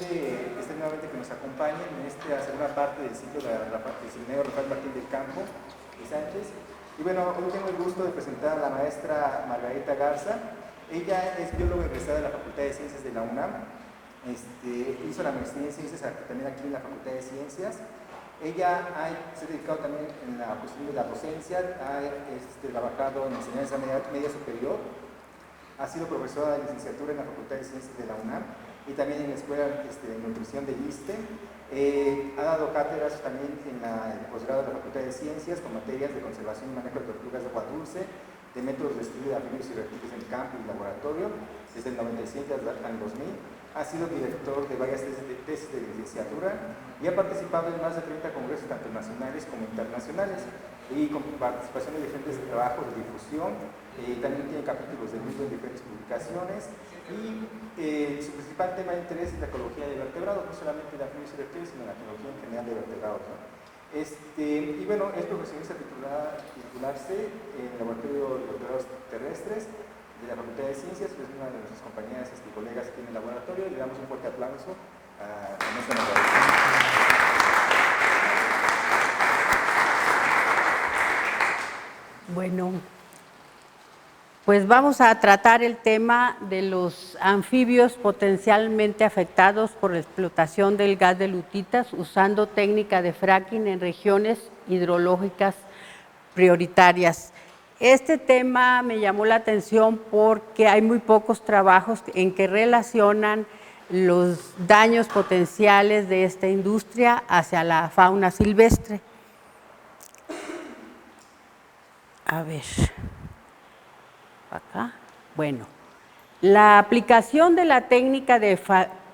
nuevamente que nos acompañen en esta segunda parte del ciclo del ingeniero Rafael Martín del Campo y Sánchez. Y bueno, hoy tengo el gusto de presentar a la maestra Margarita Garza. Ella es bióloga egresada de la Facultad de Ciencias de la UNAM. Hizo la maestría en Ciencias también aquí en la Facultad de Ciencias. Ella se ha dedicado también en la cuestión de la docencia, ha trabajado en enseñanza media superior, ha sido profesora de licenciatura en la Facultad de Ciencias de la UNAM y también en la Escuela de Nutrición de ISSSTE. Ha dado cátedras también en el posgrado de la Facultad de Ciencias con materias de conservación y manejo de tortugas de agua dulce, de métodos de estudio de anfibios y reptiles en campo y laboratorio, desde el 97 al 2000. Ha sido director de varias tesis de licenciatura y ha participado en más de 30 congresos tanto nacionales como internacionales y con participación en diferentes trabajos de difusión. También tiene capítulos de libros en diferentes publicaciones y su principal tema de interés es la ecología de vertebrados, no solamente de anfibios y reptiles, sino la ecología en general de vertebrados, ¿no? Y bueno, es profesionista titularse en el Laboratorio de Vertebrados Terrestres de la Facultad de Ciencias, que es una de nuestras compañeras y colegas aquí en el laboratorio. Le damos un fuerte aplauso a nuestra Margarita. Bueno, pues vamos a tratar el tema de los anfibios potencialmente afectados por la explotación del gas de lutitas usando técnica de fracking en regiones hidrológicas prioritarias. Este tema me llamó la atención porque hay muy pocos trabajos en que relacionan los daños potenciales de esta industria hacia la fauna silvestre. A ver, acá. Bueno, la aplicación de la técnica de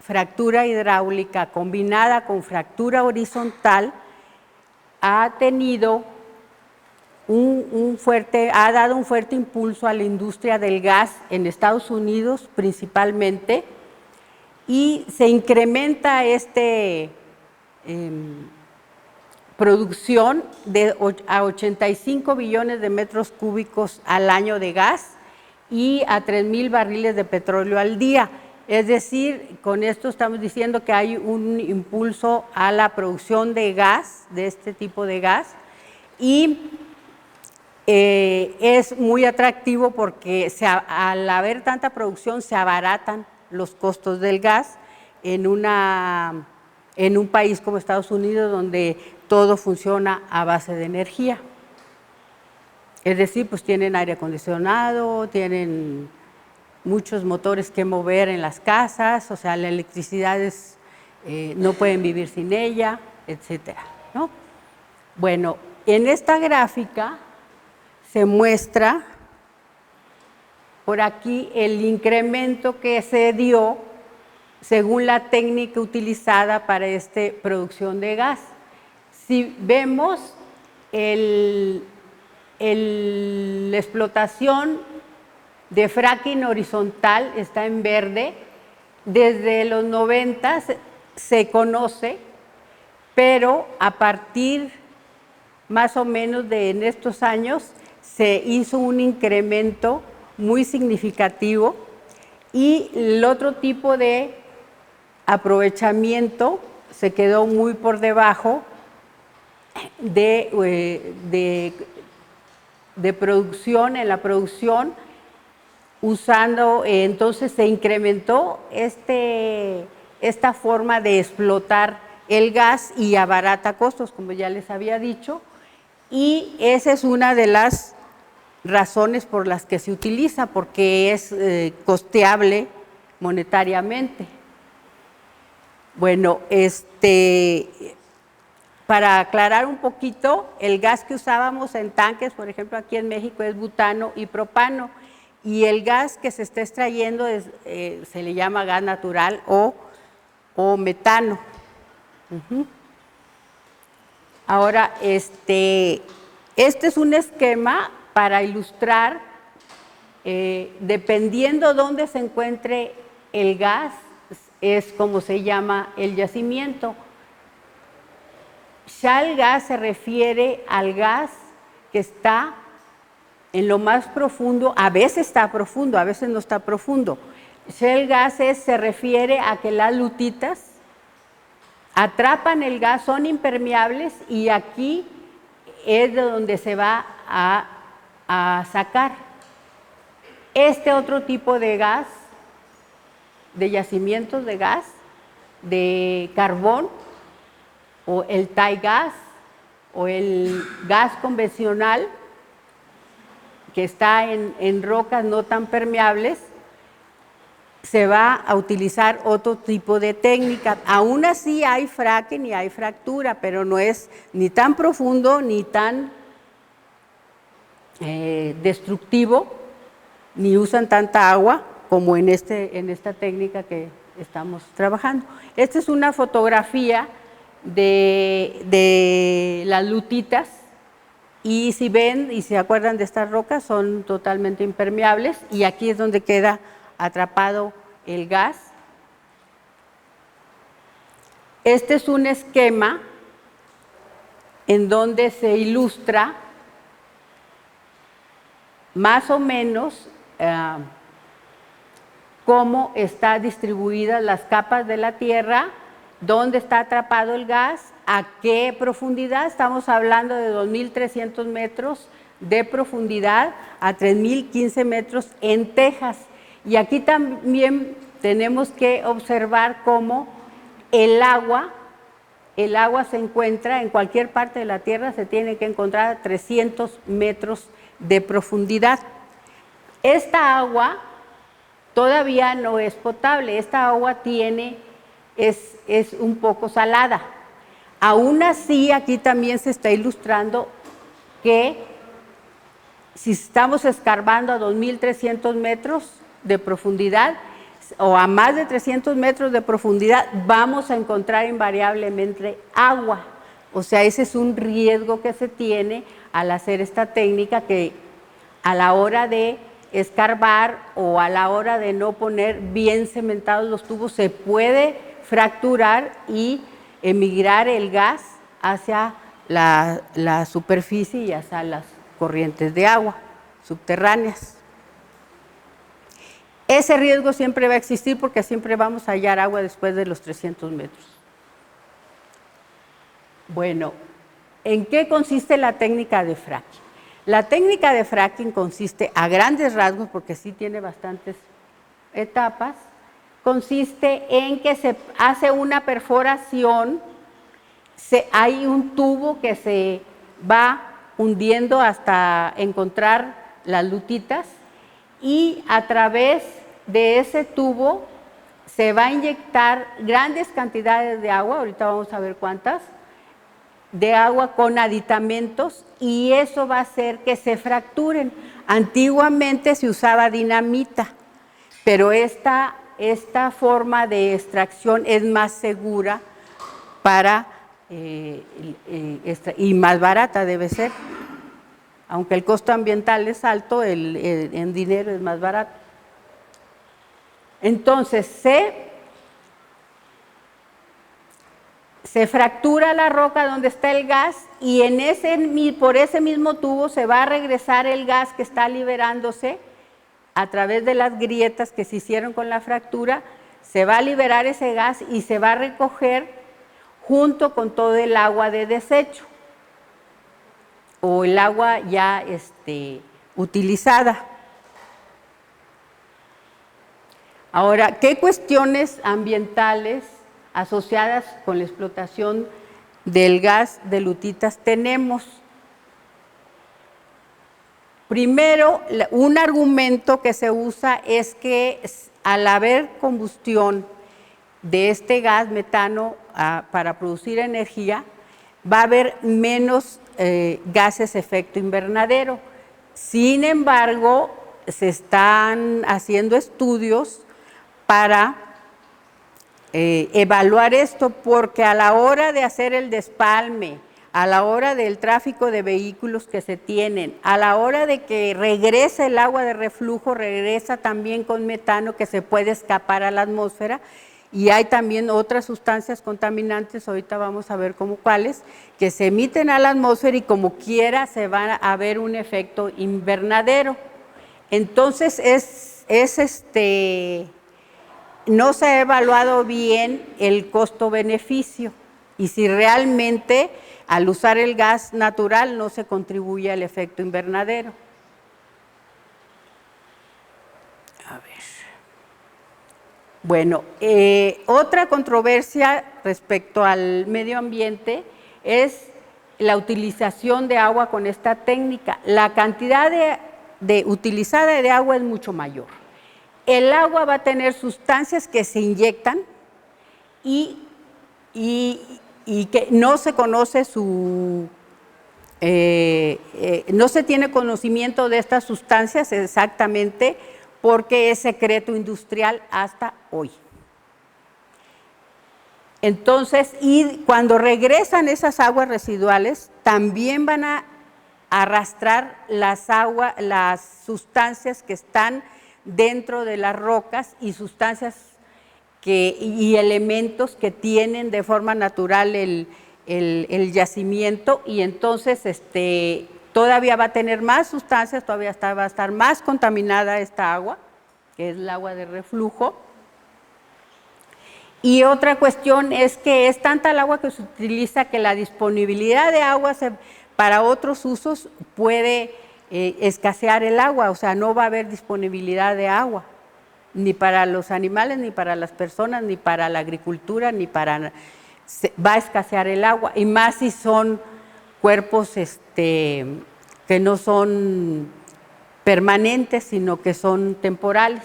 fractura hidráulica combinada con fractura horizontal ha tenido ha dado un fuerte impulso a la industria del gas en Estados Unidos principalmente, y se incrementa producción a 85 billones de metros cúbicos al año de gas y a 3,000 barriles de petróleo al día. Es decir, con esto estamos diciendo que hay un impulso a la producción de gas, de este tipo de gas, y es muy atractivo porque al haber tanta producción se abaratan los costos del gas en un país como Estados Unidos, donde todo funciona a base de energía. Es decir, pues tienen aire acondicionado, tienen muchos motores que mover en las casas, o sea, la electricidad no pueden vivir sin ella, etcétera, ¿no? Bueno, en esta gráfica se muestra por aquí el incremento que se dio según la técnica utilizada para esta producción de gas. Si vemos la explotación de fracking horizontal está en verde, desde los 90 se conoce, pero a partir más o menos en estos años se hizo un incremento muy significativo y el otro tipo de aprovechamiento se quedó muy por debajo de producción. En la producción, entonces se incrementó esta forma de explotar el gas y abarata costos, como ya les había dicho, y esa es una de las razones por las que se utiliza, porque es costeable monetariamente. Bueno, para aclarar un poquito, el gas que usábamos en tanques, por ejemplo, aquí en México es butano y propano, y el gas que se está extrayendo se le llama gas natural o metano. Ahora, este es un esquema para ilustrar, dependiendo dónde se encuentre el gas, es como se llama el yacimiento. Shale gas se refiere al gas que está en lo más profundo, a veces está profundo, a veces no está profundo. Shale gas se refiere a que las lutitas atrapan el gas, son impermeables y aquí es de donde se va a sacar. Este otro tipo de gas, de yacimientos de gas, de carbón, o el TAI gas, o el gas convencional, que está en rocas no tan permeables, se va a utilizar otro tipo de técnica. Aún así hay fracking y hay fractura, pero no es ni tan profundo ni tan destructivo, ni usan tanta agua como en esta técnica que estamos trabajando. Esta es una fotografía de las lutitas, y si ven y se acuerdan de estas rocas, son totalmente impermeables, y aquí es donde queda atrapado el gas. Este es un esquema en donde se ilustra más o menos cómo están distribuidas las capas de la Tierra, dónde está atrapado el gas, a qué profundidad. Estamos hablando de 2.300 metros de profundidad a 3.015 metros en Texas. Y aquí también tenemos que observar cómo el agua se encuentra en cualquier parte de la Tierra, se tiene que encontrar a 300 metros de profundidad. Esta agua todavía no es potable, esta agua es un poco salada. Aún así, aquí también se está ilustrando que si estamos escarbando a 2.300 metros de profundidad o a más de 300 metros de profundidad, vamos a encontrar invariablemente agua. O sea, ese es un riesgo que se tiene al hacer esta técnica, que a la hora de escarbar o a la hora de no poner bien cementados los tubos, se puede fracturar y emigrar el gas hacia la superficie y hacia las corrientes de agua subterráneas. Ese riesgo siempre va a existir porque siempre vamos a hallar agua después de los 300 metros. Bueno, ¿en qué consiste la técnica de fracking? La técnica de fracking consiste, a grandes rasgos, porque sí tiene bastantes etapas, consiste en que se hace una perforación, hay un tubo que se va hundiendo hasta encontrar las lutitas, y a través de ese tubo se va a inyectar grandes cantidades de agua, ahorita vamos a ver cuántas, de agua con aditamentos, y eso va a hacer que se fracturen. Antiguamente se usaba dinamita, pero esta forma de extracción es más segura y más barata debe ser. Aunque el costo ambiental es alto, en dinero es más barato. Entonces, se fractura la roca donde está el gas, y por ese mismo tubo se va a regresar el gas que está liberándose a través de las grietas que se hicieron con la fractura. Se va a liberar ese gas y se va a recoger junto con todo el agua de desecho o el agua ya utilizada. Ahora, ¿qué cuestiones ambientales asociadas con la explotación del gas de lutitas tenemos? Primero, un argumento que se usa es que al haber combustión de este gas metano para producir energía, va a haber menos gases efecto invernadero. Sin embargo, se están haciendo estudios para evaluar esto, porque a la hora de hacer el despalme, a la hora del tráfico de vehículos que se tienen, a la hora de que regrese el agua de reflujo, regresa también con metano que se puede escapar a la atmósfera, y hay también otras sustancias contaminantes, ahorita vamos a ver cuáles, que se emiten a la atmósfera y como quiera se va a ver un efecto invernadero. Entonces no se ha evaluado bien el costo-beneficio. y si realmente al usar el gas natural no se contribuye al efecto invernadero. A ver. Bueno, otra controversia respecto al medio ambiente es la utilización de agua con esta técnica. La cantidad utilizada de agua es mucho mayor. El agua va a tener sustancias que se inyectan y que no se conoce no se tiene conocimiento de estas sustancias exactamente porque es secreto industrial hasta hoy. Entonces, y cuando regresan esas aguas residuales, también van a arrastrar las sustancias que están dentro de las rocas y sustancias y elementos que tienen de forma natural el yacimiento, y entonces todavía va a tener más sustancias, todavía va a estar más contaminada esta agua, que es el agua de reflujo. Y otra cuestión es que es tanta el agua que se utiliza que la disponibilidad de agua para otros usos puede escasear el agua, o sea, no va a haber disponibilidad de agua, ni para los animales, ni para las personas, ni para la agricultura, va a escasear el agua, y más si son cuerpos que no son permanentes, sino que son temporales.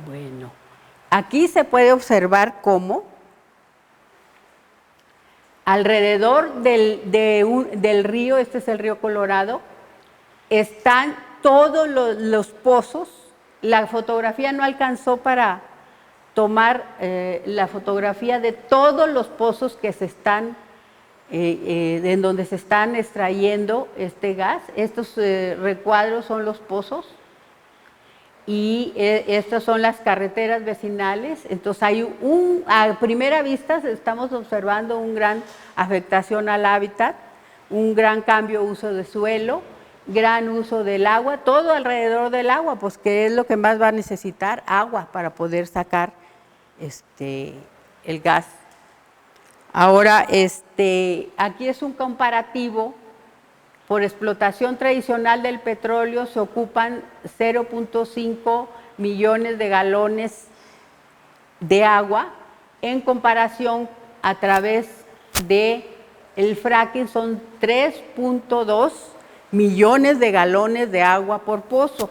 Bueno, aquí se puede observar cómo alrededor del río, este es el río Colorado, están todos los pozos. La fotografía no alcanzó para tomar la fotografía de todos los pozos que se están, en donde se están extrayendo este gas. Estos recuadros son los pozos. Y estas son las carreteras vecinales. Entonces a primera vista estamos observando una gran afectación al hábitat, un gran cambio de uso de suelo, gran uso del agua, todo alrededor del agua, pues que es lo que más va a necesitar, agua para poder sacar el gas. Ahora, aquí es un comparativo. Por explotación tradicional del petróleo se ocupan 0.5 millones de galones de agua, en comparación a través del fracking son 3.2 millones de galones de agua por pozo.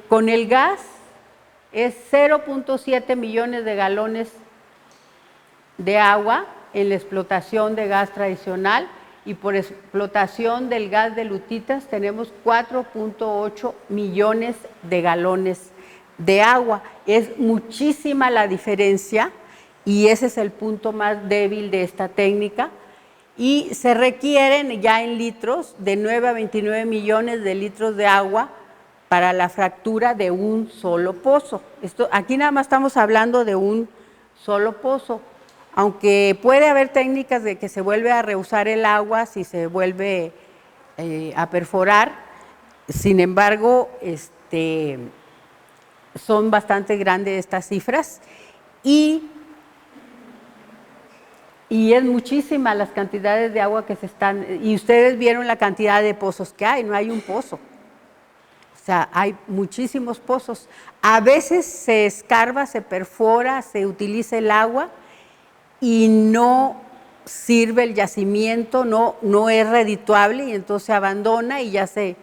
Con el gas es 0.7 millones de galones de agua en la explotación de gas tradicional, y por explotación del gas de lutitas tenemos 4.8 millones de galones de agua. Es muchísima la diferencia y ese es el punto más débil de esta técnica, y se requieren ya en litros de 9 a 29 millones de litros de agua para la fractura de un solo pozo. Aquí nada más estamos hablando de un solo pozo. Aunque puede haber técnicas de que se vuelve a reusar el agua si se vuelve a perforar, sin embargo, son bastante grandes estas cifras y es muchísima las cantidades de agua que se están, y ustedes vieron la cantidad de pozos que hay, no hay un pozo, o sea, hay muchísimos pozos. A veces se escarba, se perfora, se utiliza el agua, y no sirve el yacimiento, no es redituable, y entonces se abandona y ya se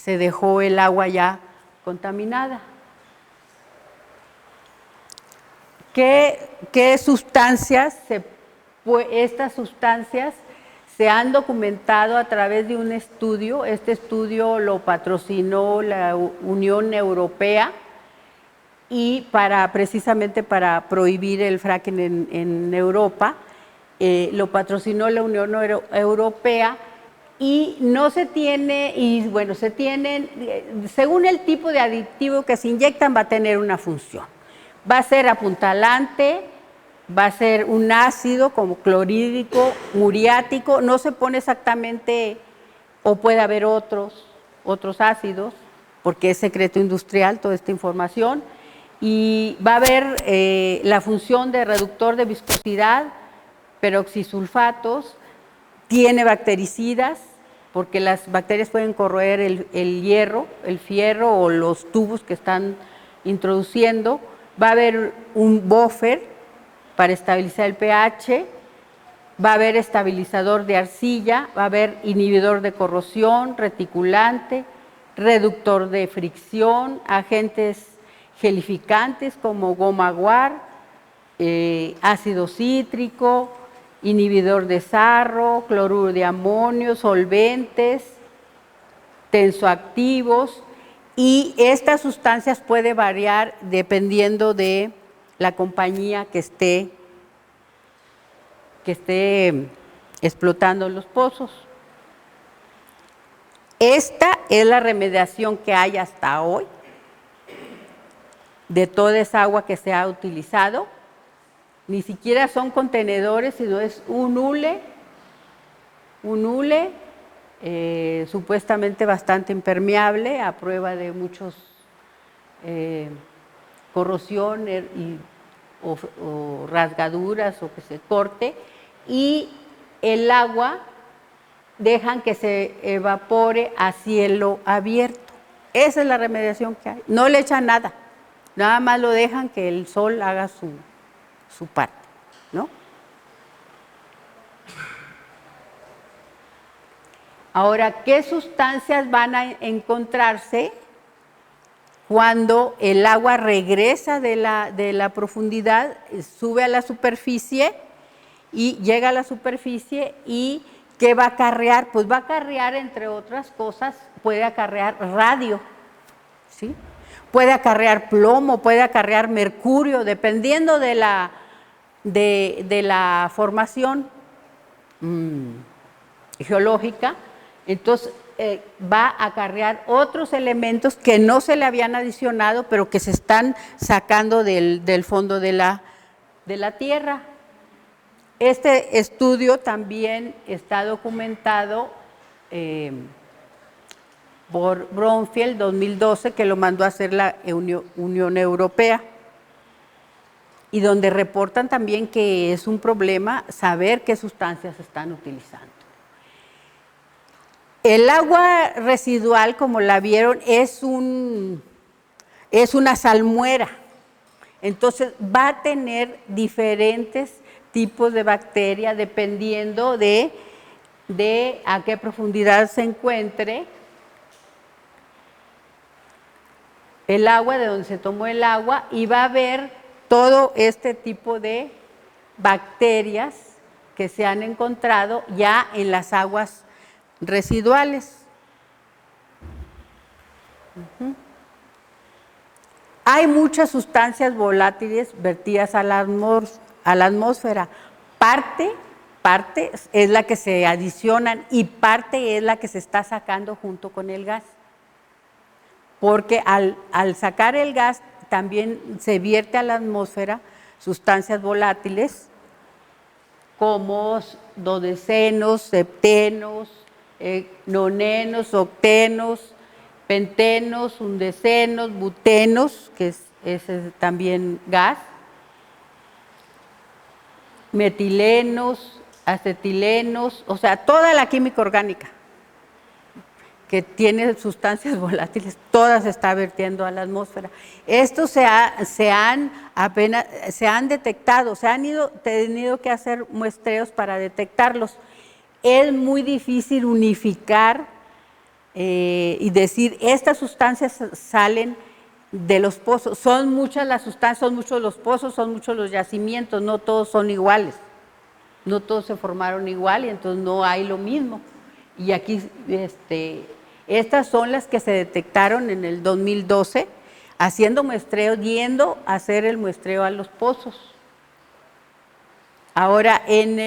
dejó el agua ya contaminada. ¿Qué sustancias? Estas sustancias se han documentado a través de un estudio. Este estudio lo patrocinó la Unión Europea, y precisamente para prohibir el fracking en Europa, lo patrocinó la Unión Europea, y no se tiene, y bueno, se tienen, según el tipo de aditivo que se inyectan, va a tener una función. Va a ser apuntalante, va a ser un ácido como clorhídrico, muriático, no se pone exactamente, o puede haber otros ácidos, porque es secreto industrial toda esta información. y va a haber la función de reductor de viscosidad, peroxisulfatos, tiene bactericidas, porque las bacterias pueden corroer el hierro, el fierro o los tubos que están introduciendo. Va a haber un buffer para estabilizar el pH, va a haber estabilizador de arcilla, va a haber inhibidor de corrosión, reticulante, reductor de fricción, agentes gelificantes como goma guar, ácido cítrico, inhibidor de sarro, cloruro de amonio, solventes, tensoactivos, y estas sustancias puede variar dependiendo de la compañía que esté explotando los pozos. Esta es la remediación que hay hasta hoy de toda esa agua que se ha utilizado. Ni siquiera son contenedores, sino es un hule supuestamente bastante impermeable, a prueba de muchos corrosión o rasgaduras o que se corte, y el agua dejan que se evapore a cielo abierto. Esa es la remediación que hay. No le echan nada, nada más lo dejan que el sol haga su parte, ¿no? Ahora, ¿qué sustancias van a encontrarse cuando el agua regresa de la profundidad, sube a la superficie y llega a la superficie? ¿Y qué va a acarrear? Pues va a acarrear, entre otras cosas, puede acarrear radio, ¿sí? Puede acarrear plomo, puede acarrear mercurio, dependiendo de la formación geológica. Entonces va a acarrear otros elementos que no se le habían adicionado, pero que se están sacando del fondo de la tierra. Este estudio también está documentado por Bromfield 2012, que lo mandó a hacer la Unión Europea, y donde reportan también que es un problema saber qué sustancias están utilizando. El agua residual, como la vieron, es una salmuera. Entonces va a tener diferentes tipos de bacterias dependiendo de a qué profundidad se encuentre el agua, de donde se tomó el agua, y va a haber todo este tipo de bacterias que se han encontrado ya en las aguas residuales. Hay muchas sustancias volátiles vertidas a la atmósfera. Parte es la que se adicionan y parte es la que se está sacando junto con el gas. Porque al sacar el gas también se vierte a la atmósfera sustancias volátiles como dodecenos, septenos, nonenos, octenos, pentenos, undecenos, butenos, que es también gas, metilenos, acetilenos, o sea, toda la química orgánica que tiene sustancias volátiles, todas se está vertiendo a la atmósfera. Estos se han detectado, se han tenido que hacer muestreos para detectarlos. Es muy difícil unificar y decir, estas sustancias salen de los pozos. Son muchas las sustancias, son muchos los pozos, son muchos los yacimientos, no todos son iguales. No todos se formaron igual y entonces no hay lo mismo. Y aquí, estas son las que se detectaron en el 2012, haciendo muestreos, yendo a hacer el muestreo a los pozos. Ahora, en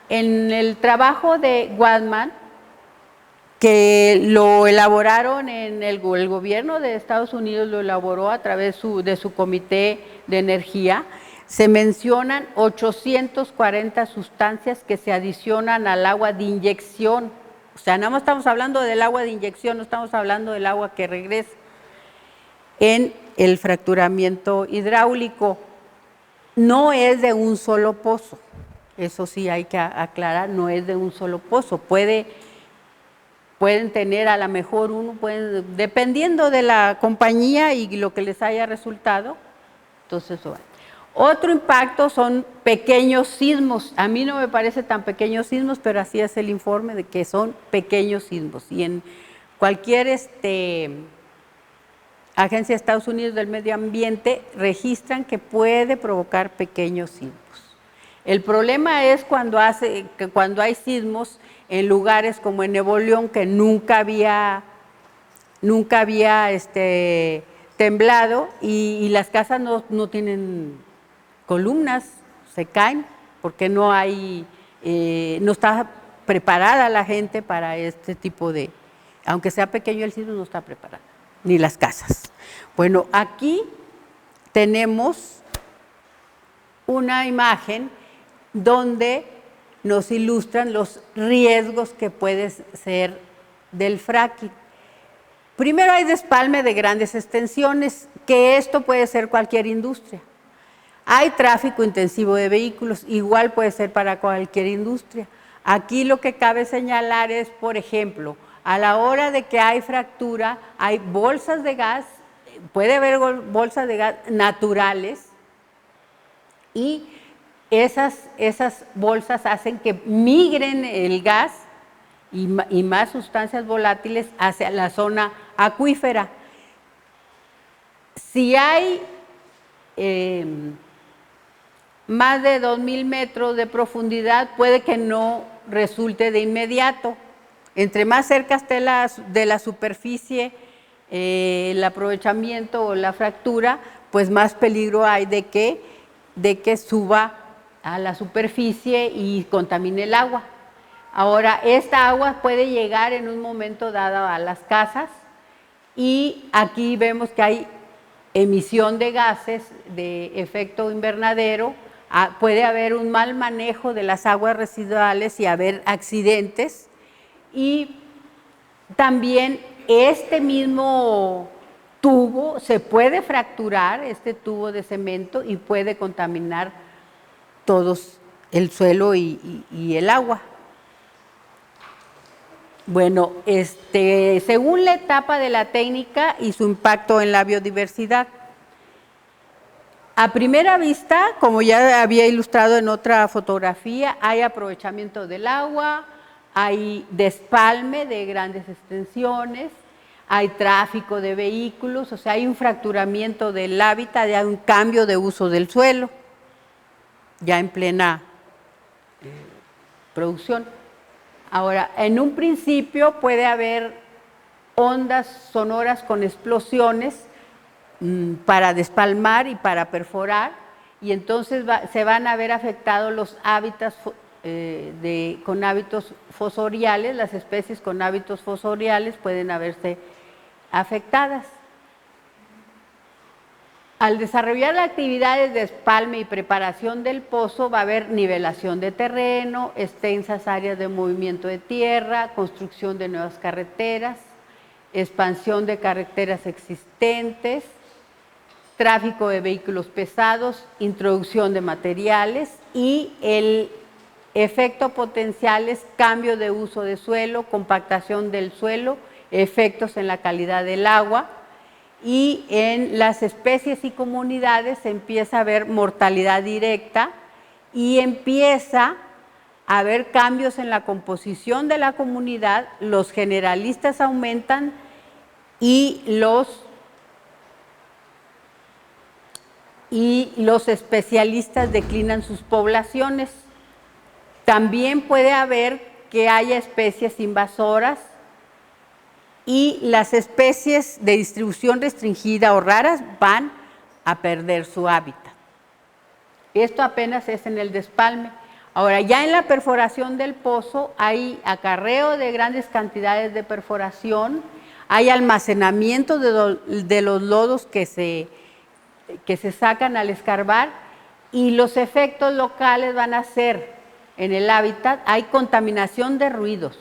el trabajo de Wadman, que lo elaboraron en el gobierno de Estados Unidos, lo elaboró a través de su comité de energía, se mencionan 840 sustancias que se adicionan al agua de inyección. O sea, nada más estamos hablando del agua de inyección, no estamos hablando del agua que regresa. en el fracturamiento hidráulico. No es de un solo pozo, eso sí hay que aclarar, no es de un solo pozo. Pueden tener a lo mejor dependiendo de la compañía y lo que les haya resultado, entonces eso va. Otro impacto son pequeños sismos. A mí no me parece tan pequeños sismos, pero así es el informe de que son pequeños sismos. Y en cualquier agencia de Estados Unidos del Medio Ambiente registran que puede provocar pequeños sismos. El problema es cuando hay sismos en lugares como en Nuevo León, que nunca había temblado y las casas no tienen columnas, se caen porque no está preparada la gente para este tipo de, aunque sea pequeño el sismo, no está preparada, ni las casas. Bueno, aquí tenemos una imagen donde nos ilustran los riesgos que puede ser del fracking. Primero hay despalme de grandes extensiones, que esto puede ser cualquier industria. Hay tráfico intensivo de vehículos, igual puede ser para cualquier industria. Aquí lo que cabe señalar es, por ejemplo, a la hora de que hay fractura, hay bolsas de gas, puede haber bolsas de gas naturales y esas bolsas hacen que migren el gas y más sustancias volátiles hacia la zona acuífera. Si hay más de 2,000 metros de profundidad, puede que no resulte de inmediato. Entre más cerca esté de la superficie el aprovechamiento o la fractura, pues más peligro hay de que suba a la superficie y contamine el agua. Ahora, esta agua puede llegar en un momento dado a las casas y aquí vemos que hay emisión de gases de efecto invernadero, puede haber un mal manejo de las aguas residuales y haber accidentes, y también este mismo tubo se puede fracturar, este tubo de cemento, y puede contaminar todos el suelo y el agua. Bueno, según la etapa de la técnica y su impacto en la biodiversidad. A primera vista, como ya había ilustrado en otra fotografía, hay aprovechamiento del agua, hay despalme de grandes extensiones, hay tráfico de vehículos, o sea, hay un fracturamiento del hábitat, hay un cambio de uso del suelo, ya en plena producción. Ahora, en un principio puede haber ondas sonoras con explosiones para despalmar y para perforar, y entonces se van a ver afectados los hábitats con hábitos fosoriales, las especies con hábitos fosoriales pueden haberse afectadas. Al desarrollar actividades de espalme y preparación del pozo va a haber nivelación de terreno, extensas áreas de movimiento de tierra, construcción de nuevas carreteras, expansión de carreteras existentes, tráfico de vehículos pesados, introducción de materiales, y el efecto potencial es cambio de uso de suelo, compactación del suelo, efectos en la calidad del agua, y en las especies y comunidades se empieza a ver mortalidad directa y empieza a haber cambios en la composición de la comunidad, los generalistas aumentan y los especialistas declinan sus poblaciones. También puede haber que haya especies invasoras y las especies de distribución restringida o raras van a perder su hábitat. Esto apenas es en el despalme. Ahora, ya en la perforación del pozo hay acarreo de grandes cantidades de perforación, hay almacenamiento de los lodos que se sacan al escarbar, y los efectos locales van a ser en el hábitat, hay contaminación de ruidos,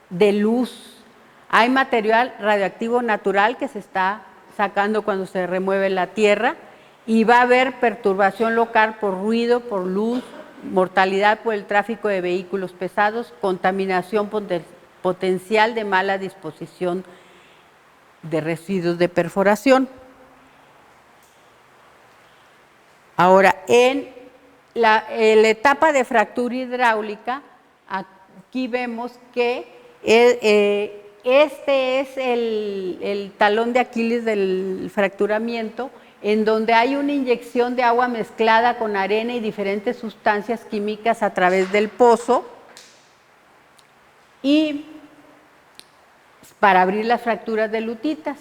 de luz, hay material radioactivo natural que se está sacando cuando se remueve la tierra, y va a haber perturbación local por ruido, por luz, mortalidad por el tráfico de vehículos pesados, contaminación potencial de mala disposición de residuos de perforación. Ahora, en la etapa de fractura hidráulica, aquí vemos que este es el talón de Aquiles del fracturamiento, en donde hay una inyección de agua mezclada con arena y diferentes sustancias químicas a través del pozo, y para abrir las fracturas de lutitas.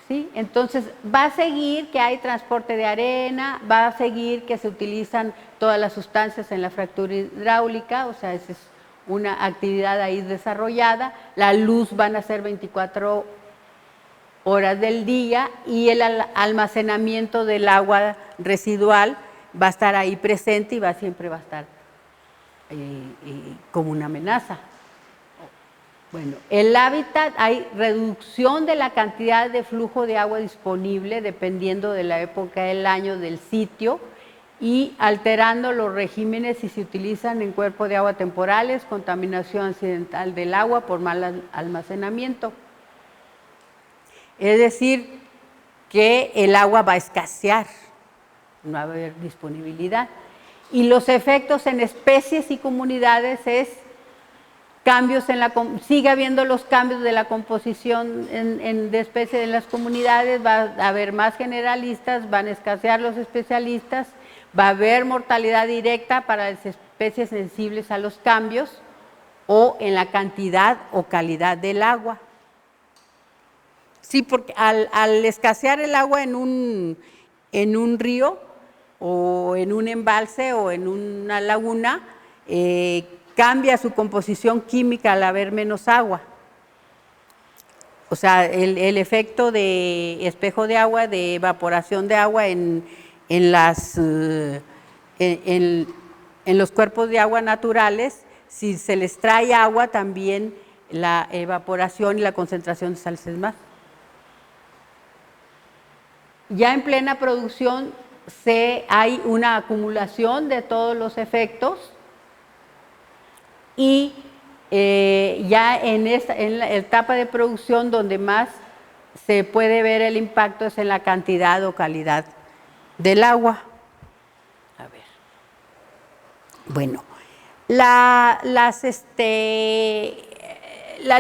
¿Sí? Entonces, va a seguir que hay transporte de arena, va a seguir que se utilizan todas las sustancias en la fractura hidráulica, o sea, esa es una actividad ahí desarrollada. La luz van a ser 24 horas del día, y el almacenamiento del agua residual va a estar ahí presente y siempre va a estar como una amenaza. Bueno, el hábitat, hay reducción de la cantidad de flujo de agua disponible dependiendo de la época del año del sitio, y alterando los regímenes si se utilizan en cuerpos de agua temporales, contaminación accidental del agua por mal almacenamiento. Es decir, que el agua va a escasear, no va a haber disponibilidad. Y los efectos en especies y comunidades es cambios sigue habiendo los cambios de la composición de especies en las comunidades, va a haber más generalistas, van a escasear los especialistas, va a haber mortalidad directa para las especies sensibles a los cambios, o en la cantidad o calidad del agua. Sí, porque al escasear el agua en un río, o en un embalse, o en una laguna, cambia su composición química al haber menos agua. O sea, el efecto de espejo de agua, de evaporación de agua en los cuerpos de agua naturales, si se les trae agua, también la evaporación y la concentración de sales es más. Ya en plena producción hay una acumulación de todos los efectos, y ya en la etapa de producción donde más se puede ver el impacto es en la cantidad o calidad del agua. A ver. Bueno, la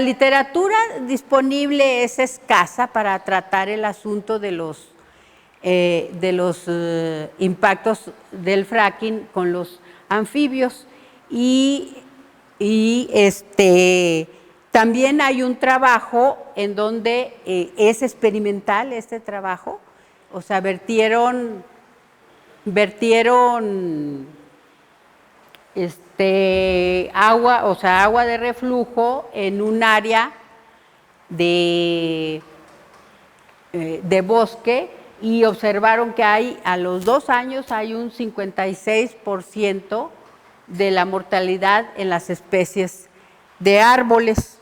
literatura disponible es escasa para tratar el asunto de los impactos del fracking con los anfibios, y también hay un trabajo en donde es experimental este trabajo, o sea, vertieron agua, o sea, agua de reflujo en un área de bosque, y observaron que a los 2 años hay un 56% de la mortalidad en las especies de árboles.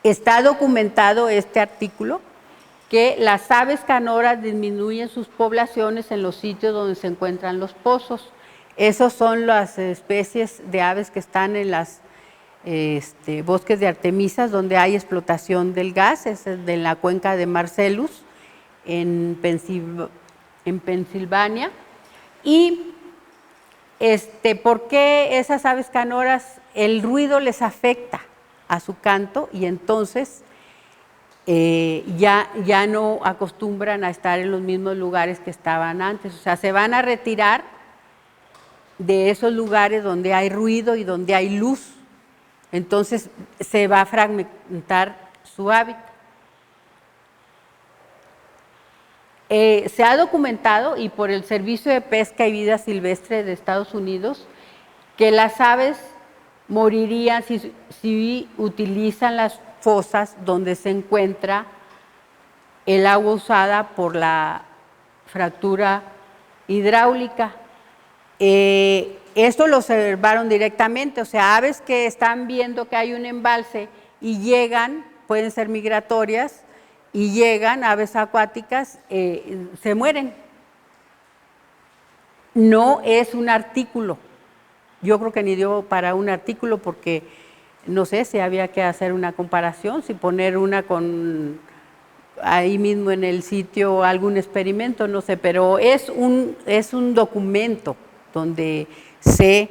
Está documentado este artículo que las aves canoras disminuyen sus poblaciones en los sitios donde se encuentran los pozos. Esos son las especies de aves que están en las bosques de artemisas, donde hay explotación del gas, es de la cuenca de Marcellus, en Pensilvania. Y ¿por qué esas aves canoras el ruido les afecta a su canto? Y entonces ya no acostumbran a estar en los mismos lugares que estaban antes, o sea, se van a retirar de esos lugares donde hay ruido y donde hay luz. Entonces se va a fragmentar su hábitat. Se ha documentado, y por el Servicio de Pesca y Vida Silvestre de Estados Unidos, que las aves morirían si utilizan las fosas donde se encuentra el agua usada por la fractura hidráulica. esto lo observaron directamente, o sea, aves que están viendo que hay un embalse y llegan, pueden ser migratorias, y llegan, aves acuáticas, se mueren. No es un artículo. Yo creo que ni dio para un artículo porque no sé si había que hacer una comparación, si poner una con ahí mismo en el sitio algún experimento, no sé, pero es un documento donde se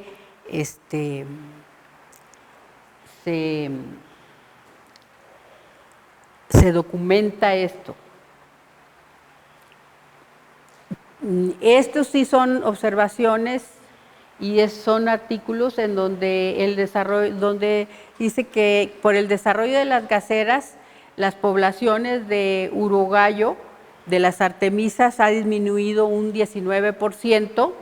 documenta esto. Estos sí son observaciones y son artículos en donde donde dice que por el desarrollo de las gaceras, las poblaciones de urogallo, de las artemisas, ha disminuido un 19%,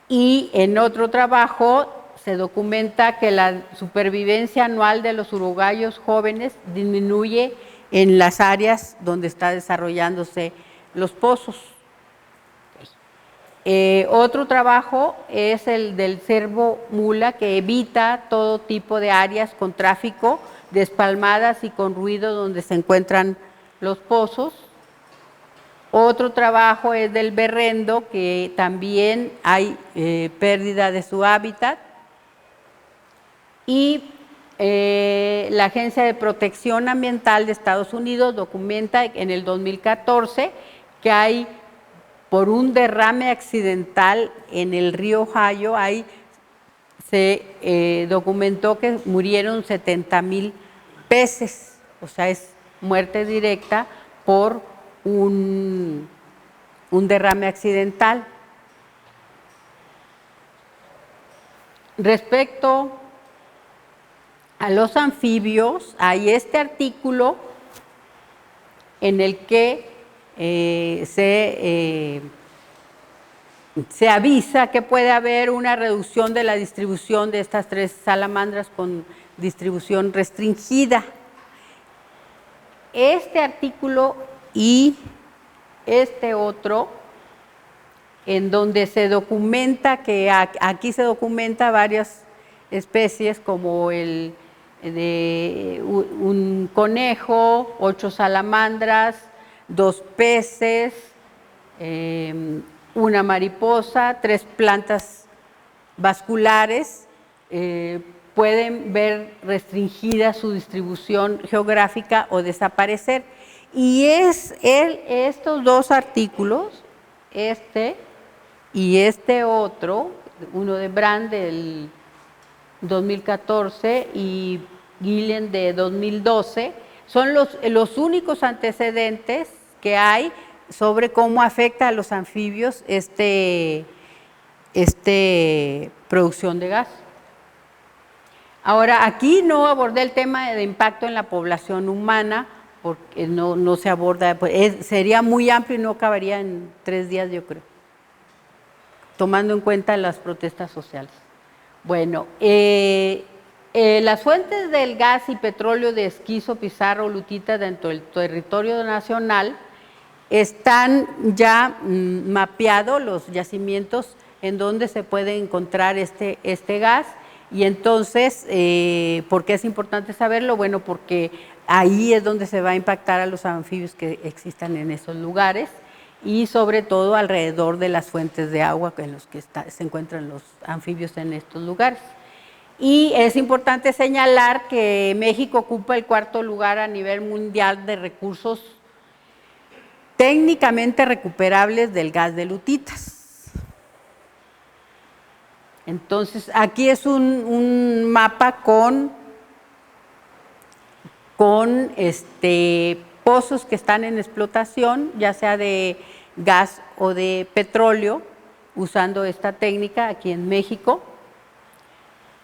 y en otro trabajo se documenta que la supervivencia anual de los urogallos jóvenes disminuye en las áreas donde está desarrollándose los pozos. Otro trabajo es el del cervo mula, que evita todo tipo de áreas con tráfico, despalmadas y con ruido donde se encuentran los pozos. Otro trabajo es del berrendo, que también hay pérdida de su hábitat. Y la Agencia de Protección Ambiental de Estados Unidos documenta en el 2014 que hay, por un derrame accidental en el río Ohio, se documentó que murieron 70,000 peces, o sea, es muerte directa por un derrame accidental. Respecto a los anfibios, hay este artículo en el que se avisa que puede haber una reducción de la distribución de estas 3 salamandras con distribución restringida. Este artículo y este otro, en donde se documenta que aquí se documenta varias especies como un conejo, 8 salamandras, 2 peces, una mariposa, 3 plantas vasculares, pueden ver restringida su distribución geográfica o desaparecer. Y estos 2 artículos, este y este otro, uno de Brand del 2014 y Gillen de 2012, son los únicos antecedentes que hay sobre cómo afecta a los anfibios producción de gas. Ahora, aquí no abordé el tema de impacto en la población humana, porque no se aborda, pues sería muy amplio y no cabería en 3 días, yo creo, tomando en cuenta las protestas sociales. Bueno, las fuentes del gas y petróleo de esquisto, pizarra o lutita dentro del territorio nacional están ya mapeados los yacimientos en donde se puede encontrar este gas. Y entonces, ¿por qué es importante saberlo? Bueno, porque ahí es donde se va a impactar a los anfibios que existan en esos lugares y sobre todo alrededor de las fuentes de agua en los que se encuentran los anfibios en estos lugares. Y es importante señalar que México ocupa el 4º lugar a nivel mundial de recursos técnicamente recuperables del gas de lutitas. Entonces, aquí es un mapa con pozos que están en explotación, ya sea de gas o de petróleo, usando esta técnica aquí en México.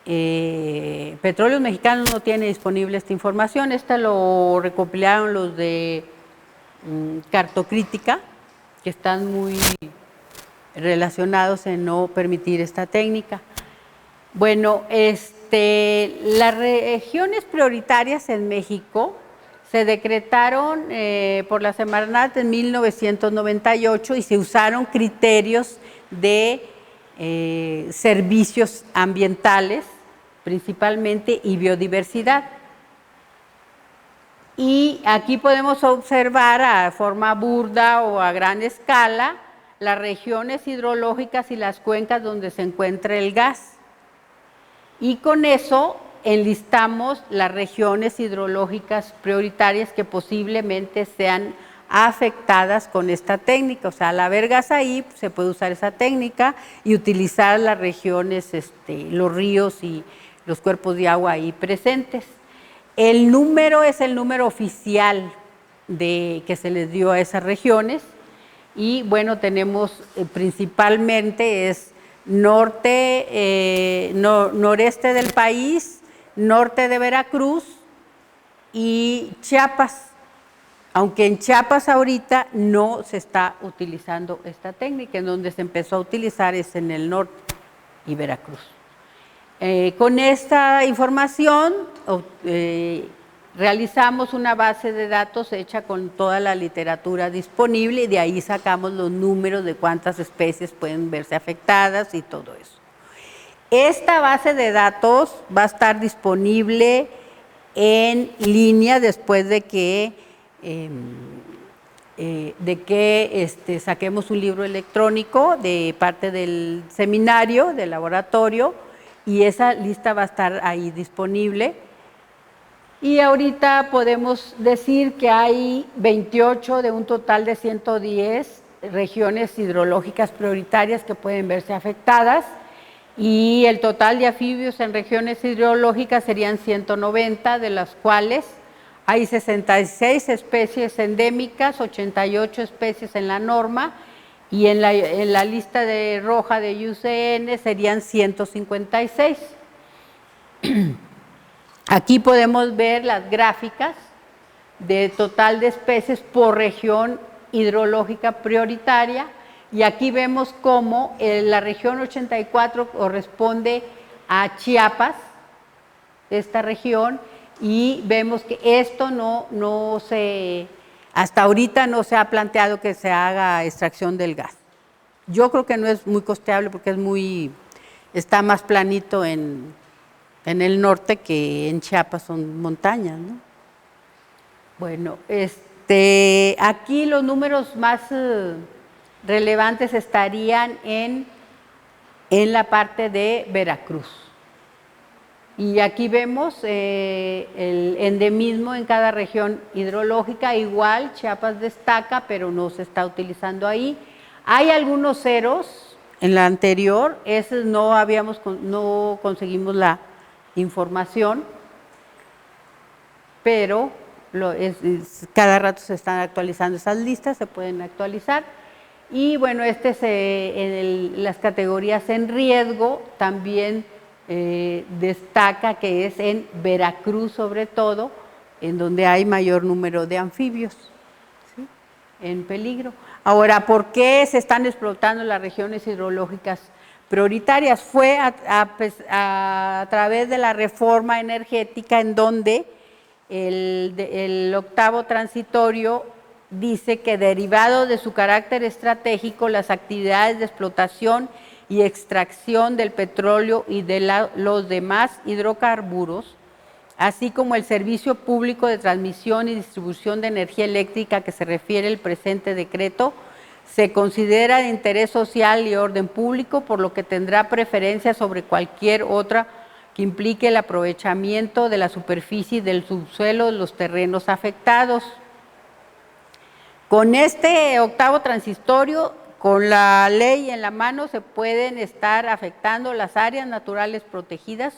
Petróleos Mexicanos no tiene disponible esta información, esta lo recopilaron los de Cartocrítica, que están muy relacionados en no permitir esta técnica. Bueno, las regiones prioritarias en México se decretaron por la Semarnat en 1998 y se usaron criterios de servicios ambientales principalmente y biodiversidad. Y aquí podemos observar a forma burda o a gran escala las regiones hidrológicas y las cuencas donde se encuentra el gas. Y con eso enlistamos las regiones hidrológicas prioritarias que posiblemente sean afectadas con esta técnica. O sea, al haber gas ahí, pues, se puede usar esa técnica y utilizar las regiones, los ríos y los cuerpos de agua ahí presentes. El número es el número oficial que se les dio a esas regiones y bueno, tenemos principalmente es noreste del país, norte de Veracruz y Chiapas, aunque en Chiapas ahorita no se está utilizando esta técnica, en donde se empezó a utilizar es en el norte y Veracruz. Con esta información realizamos una base de datos hecha con toda la literatura disponible y de ahí sacamos los números de cuántas especies pueden verse afectadas y todo eso. Esta base de datos va a estar disponible en línea después de que saquemos un libro electrónico de parte del seminario, del laboratorio, y esa lista va a estar ahí disponible. Y ahorita podemos decir que hay 28 de un total de 110 regiones hidrológicas prioritarias que pueden verse afectadas y el total de anfibios en regiones hidrológicas serían 190, de las cuales hay 66 especies endémicas, 88 especies en la norma y en la lista roja de IUCN serían 156. Aquí podemos ver las gráficas de total de especies por región hidrológica prioritaria y aquí vemos cómo la región 84 corresponde a Chiapas, esta región, y vemos que esto hasta ahorita no se ha planteado que se haga extracción del gas. Yo creo que no es muy costeable porque está más planito en el norte que en Chiapas, son montañas, ¿no? Bueno, aquí los números más relevantes estarían en la parte de Veracruz. Y aquí vemos el endemismo en cada región hidrológica, igual Chiapas destaca, pero no se está utilizando ahí. Hay algunos ceros en la anterior, esos no conseguimos la información, pero cada rato se están actualizando esas listas, se pueden actualizar. Y bueno, las categorías en riesgo también destaca que es en Veracruz sobre todo, en donde hay mayor número de anfibios, ¿sí?, en peligro. Ahora, ¿por qué se están explotando las regiones hidrológicas prioritarias? Fue a través de la reforma energética en donde el octavo transitorio dice que derivado de su carácter estratégico, las actividades de explotación y extracción del petróleo y de los demás hidrocarburos, así como el servicio público de transmisión y distribución de energía eléctrica que se refiere el presente decreto, se considera de interés social y orden público, por lo que tendrá preferencia sobre cualquier otra que implique el aprovechamiento de la superficie y del subsuelo de los terrenos afectados. Con este octavo transitorio, con la ley en la mano, se pueden estar afectando las áreas naturales protegidas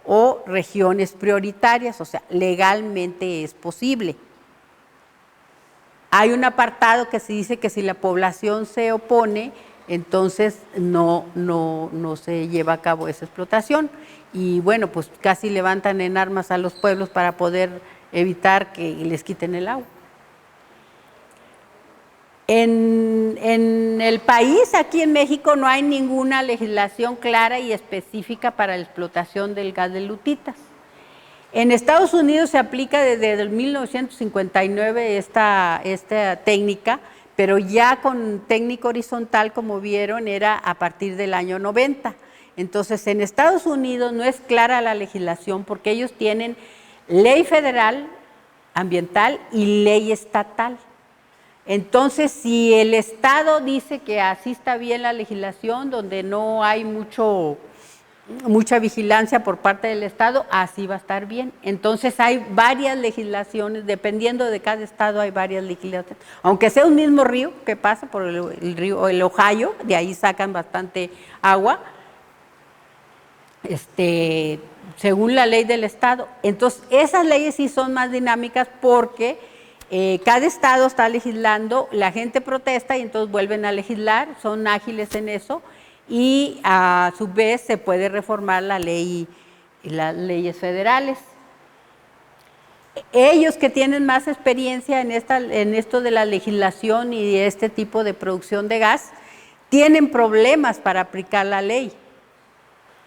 o regiones prioritarias, o sea, legalmente es posible. Hay un apartado que se dice que si la población se opone, entonces no se lleva a cabo esa explotación. Y bueno, pues casi levantan en armas a los pueblos para poder evitar que les quiten el agua. En el país, aquí en México, no hay ninguna legislación clara y específica para la explotación del gas de lutitas. En Estados Unidos se aplica desde el 1959 esta técnica, pero ya con técnica horizontal, como vieron, era a partir del año 90. Entonces, en Estados Unidos no es clara la legislación porque ellos tienen ley federal ambiental y ley estatal. Entonces, si el Estado dice que así está bien la legislación, donde no hay mucha vigilancia por parte del Estado, así va a estar bien. Entonces, hay varias legislaciones, dependiendo de cada estado hay varias legislaciones. Aunque sea un mismo río que pasa por el río, el Ohio, de ahí sacan bastante agua, según la ley del Estado. Entonces, esas leyes sí son más dinámicas porque cada estado está legislando, la gente protesta y entonces vuelven a legislar, son ágiles en eso y a su vez se puede reformar la ley y las leyes federales. Ellos que tienen más experiencia en esto de la legislación y de este tipo de producción de gas, tienen problemas para aplicar la ley.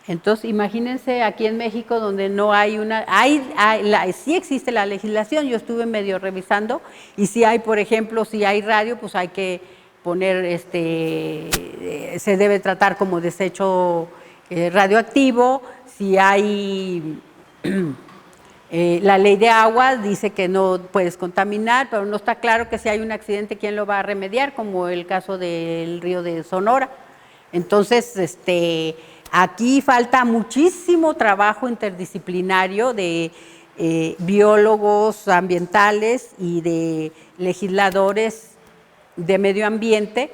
Entonces, imagínense aquí en México donde no hay sí existe la legislación, yo estuve medio revisando, y si hay, por ejemplo, si hay radio, pues hay que poner, se debe tratar como desecho radioactivo, si hay, la ley de agua dice que no puedes contaminar, pero no está claro que si hay un accidente, ¿quién lo va a remediar? Como el caso del río de Sonora. Entonces, aquí falta muchísimo trabajo interdisciplinario de biólogos ambientales y de legisladores de medio ambiente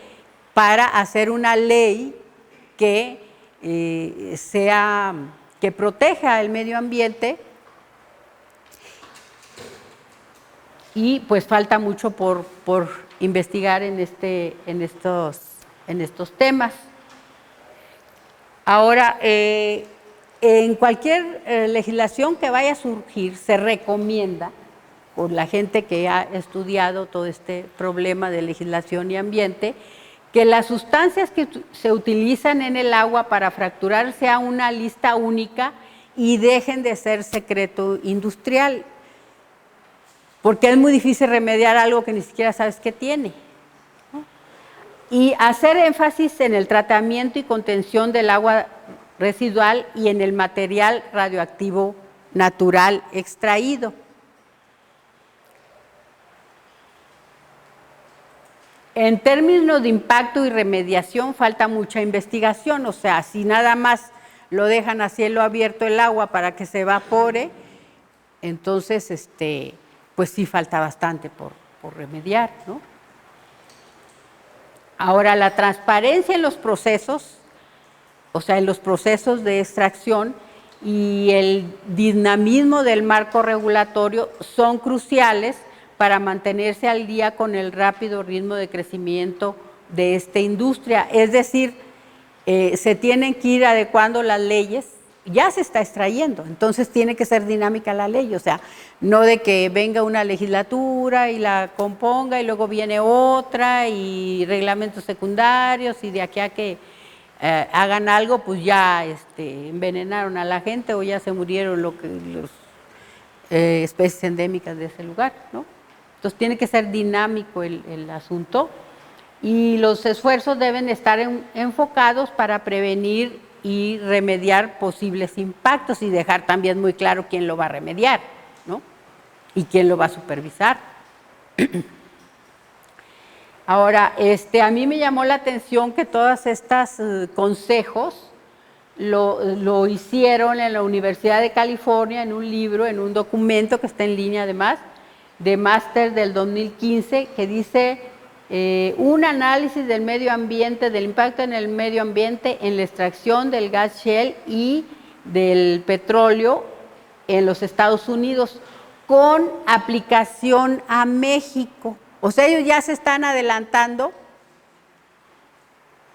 para hacer una ley que que proteja el medio ambiente, y pues falta mucho por investigar en estos temas. Ahora, en cualquier legislación que vaya a surgir, se recomienda, por la gente que ha estudiado todo este problema de legislación y ambiente, que las sustancias que se utilizan en el agua para fracturar sea una lista única y dejen de ser secreto industrial, porque es muy difícil remediar algo que ni siquiera sabes qué tiene. Y hacer énfasis en el tratamiento y contención del agua residual y en el material radioactivo natural extraído. En términos de impacto y remediación falta mucha investigación, o sea, si nada más lo dejan a cielo abierto el agua para que se evapore, entonces pues sí falta bastante por remediar, ¿no? Ahora, la transparencia en los procesos, o sea, en los procesos de extracción y el dinamismo del marco regulatorio son cruciales para mantenerse al día con el rápido ritmo de crecimiento de esta industria. Es decir, se tienen que ir adecuando las leyes, ya se está extrayendo, entonces tiene que ser dinámica la ley, o sea, no de que venga una legislatura y la componga y luego viene otra y reglamentos secundarios y de aquí a que hagan algo, pues ya envenenaron a la gente o ya se murieron las especies endémicas de ese lugar, ¿no? Entonces tiene que ser dinámico el asunto y los esfuerzos deben estar enfocados para prevenir y remediar posibles impactos y dejar también muy claro quién lo va a remediar, ¿no? Y quién lo va a supervisar. Ahora, a mí me llamó la atención que todos estos consejos lo hicieron en la Universidad de California en un libro, en un documento que está en línea además, de máster del 2015, que dice un análisis del medio ambiente, del impacto en el medio ambiente en la extracción del gas shale y del petróleo en los Estados Unidos con aplicación a México. O sea, ellos ya se están adelantando,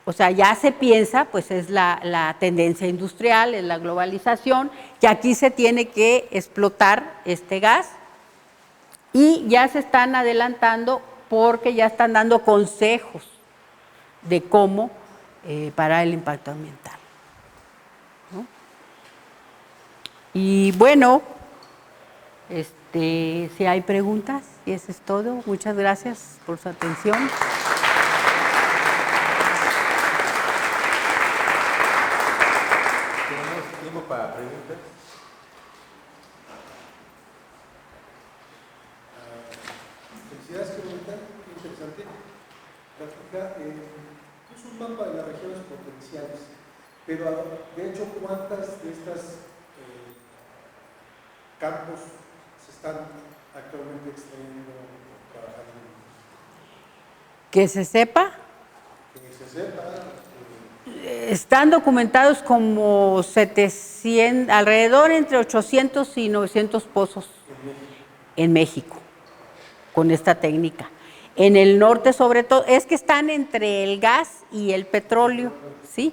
o sea, ya se piensa, pues es la tendencia industrial, es la globalización, que aquí se tiene que explotar este gas y ya se están adelantando porque ya están dando consejos de cómo parar el impacto ambiental, ¿no? Y bueno, si hay preguntas, y eso es todo. Muchas gracias por su atención. interesante. Es un mapa de las regiones potenciales, pero de hecho, ¿cuántas de estas campos se están actualmente extrayendo o trabajando? Que se sepa. Que se sepa. Están documentados como 700, alrededor entre 800 y 900 pozos en México, con esta técnica. En el norte, sobre todo, es que están entre el gas y el petróleo, ¿sí?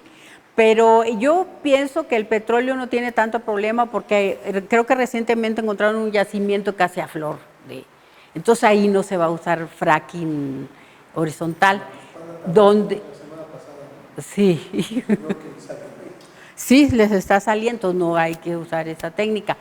Pero yo pienso que el petróleo no tiene tanto problema porque creo que recientemente encontraron un yacimiento casi a flor de... Entonces ahí no se va a usar fracking horizontal, donde... Sí, sí, les está saliendo, no hay que usar esa técnica.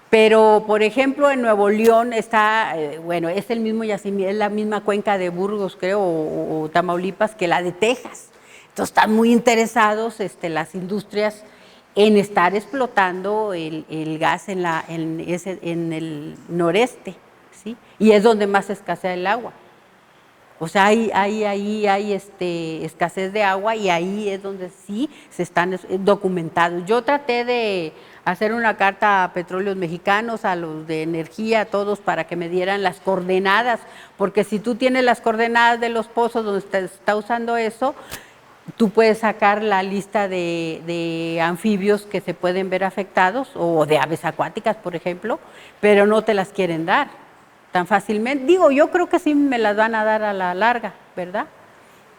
Pero, por ejemplo, en Nuevo León está, bueno, es el mismo yacimiento, es la misma cuenca de Burgos, creo, o Tamaulipas, que la de Texas. Entonces, están muy interesados las industrias en estar explotando el gas en el noreste, ¿sí? Y es donde más escasea el agua. O sea, hay escasez de agua y ahí es donde sí se están documentados. Yo traté de hacer una carta a Petróleos Mexicanos, a los de energía, a todos, para que me dieran las coordenadas, porque si tú tienes las coordenadas de los pozos donde está usando eso, tú puedes sacar la lista de anfibios que se pueden ver afectados, o de aves acuáticas, por ejemplo, pero no te las quieren dar tan fácilmente. Digo, yo creo que sí me las van a dar a la larga, ¿verdad?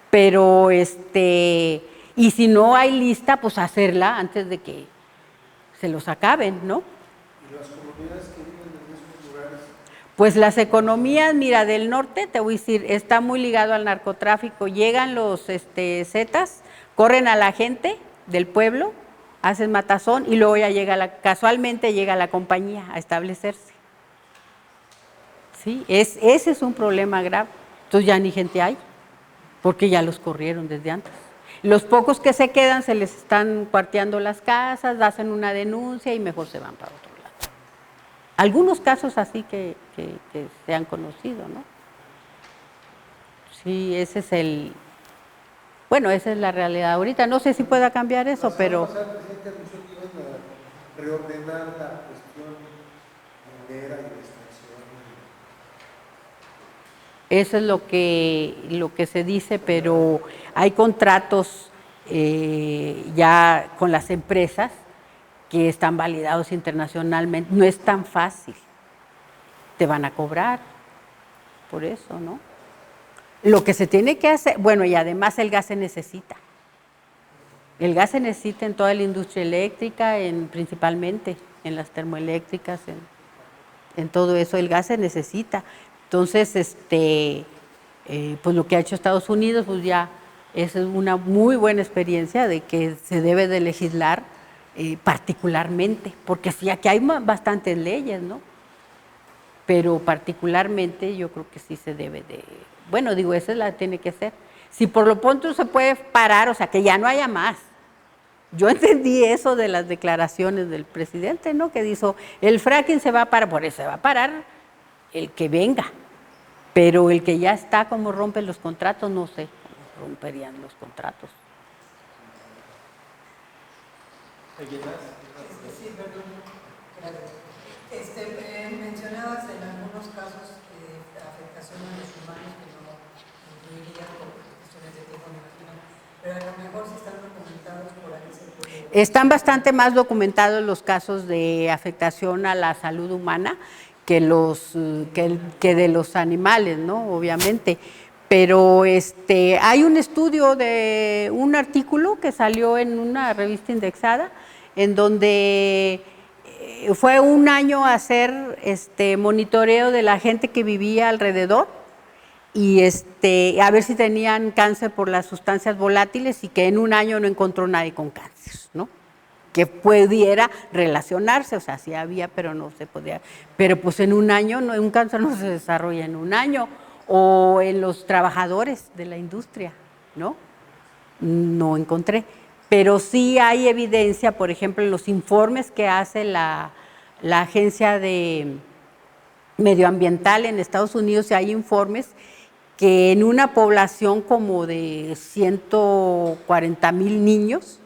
Pero, y si no hay lista, pues hacerla antes de que se los acaben, ¿no? ¿Y las comunidades que viven en esos lugares? Pues las economías, mira, del norte, te voy a decir, está muy ligado al narcotráfico. Llegan los zetas, corren a la gente del pueblo, hacen matazón y luego ya casualmente llega la compañía a establecerse. ¿Sí? Ese es un problema grave. Entonces ya ni gente hay, porque ya los corrieron desde antes. Los pocos que se quedan se les están cuarteando las casas, hacen una denuncia y mejor se van para otro lado. Algunos casos así que se han conocido, ¿no? Sí, ese es bueno, esa es la realidad ahorita. No sé si pueda cambiar eso, pero... El presidente anunció que iban a reordenar la cuestión minera y de extracción. Eso es lo que se dice, pero hay contratos ya con las empresas que están validados internacionalmente. No es tan fácil. Te van a cobrar por eso, ¿no? Lo que se tiene que hacer, bueno, y además el gas se necesita. El gas se necesita en toda la industria eléctrica, principalmente en las termoeléctricas, en todo eso el gas se necesita. Entonces, pues lo que ha hecho Estados Unidos, pues ya es una muy buena experiencia de que se debe de legislar particularmente, porque sí, aquí hay bastantes leyes, ¿no? Pero particularmente yo creo que sí se debe de, bueno, digo, esa la tiene que ser. Si por lo pronto se puede parar, o sea, que ya no haya más. Yo entendí eso de las declaraciones del presidente, ¿no? Que dijo, el fracking se va a parar, por eso se va a parar el que venga. Pero el que ya está, como rompe los contratos, no sé cómo romperían los contratos. Sí, perdón. Mencionabas en algunos casos de afectación a los humanos que no incluirían por cuestiones de tiempo, me imagino, pero a lo mejor si están documentados por ahí se puede... Están bastante más documentados los casos de afectación a la salud humana que de los animales, ¿no? Obviamente. Pero hay un estudio de un artículo que salió en una revista indexada, en donde fue un año a hacer monitoreo de la gente que vivía alrededor y a ver si tenían cáncer por las sustancias volátiles, y que en un año no encontró nadie con cáncer, ¿no? Que pudiera relacionarse, o sea, sí había, pero no se podía. Pero pues en un año, un cáncer no se desarrolla en un año. O en los trabajadores de la industria, ¿no? No encontré. Pero sí hay evidencia, por ejemplo, en los informes que hace la Agencia de Medioambiental en Estados Unidos, hay informes que en una población como de 140,000 niños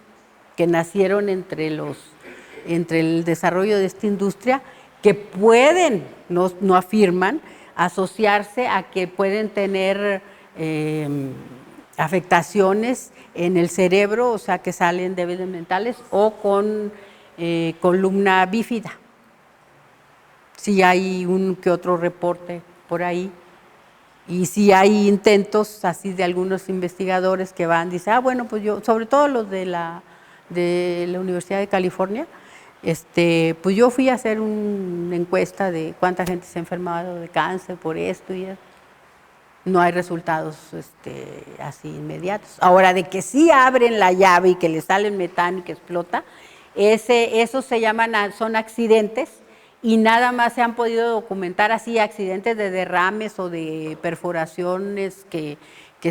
que nacieron entre el desarrollo de esta industria, que pueden, no afirman, asociarse a que pueden tener afectaciones en el cerebro, o sea, que salen débiles mentales o con columna bífida. Sí hay un que otro reporte por ahí. Y sí hay intentos así de algunos investigadores que van, dicen, bueno, pues yo, sobre todo los de la Universidad de California, pues yo fui a hacer una encuesta de cuánta gente se ha enfermado de cáncer por esto y eso. No hay resultados así inmediatos. Ahora, de que sí abren la llave y que le sale el metano y que explota, esos se llaman, son accidentes, y nada más se han podido documentar así accidentes de derrames o de perforaciones que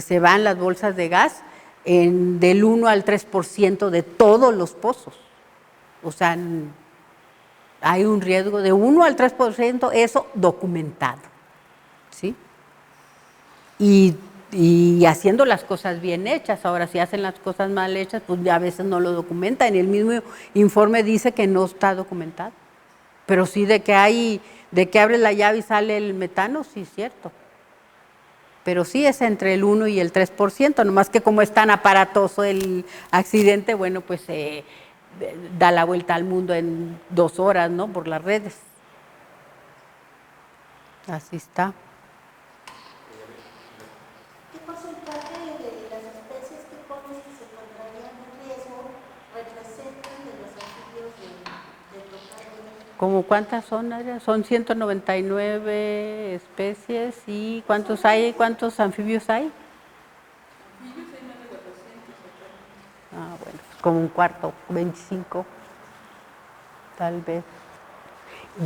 se van las bolsas de gas del 1 al 3% de todos los pozos. O sea, hay un riesgo de 1 al 3%, eso documentado, ¿sí? Y haciendo las cosas bien hechas. Ahora, si hacen las cosas mal hechas, pues a veces no lo documentan. El mismo informe dice que no está documentado. Pero sí de que abre la llave y sale el metano, sí es cierto. Pero sí es entre el 1 y el 3%, nomás que como es tan aparatoso el accidente, bueno, pues da la vuelta al mundo en 2 horas, ¿no? Por las redes. Así está. ¿Qué porcentaje de las especies que pones que se encontrarían en riesgo representan de los anfibios del total de México? ¿Cómo cuántas son, Adriana? Son 199 especies. ¿Y cuántos hay? ¿Cuántos anfibios hay? Anfibios hay más de 400. Bueno, pues como un cuarto, 25, tal vez.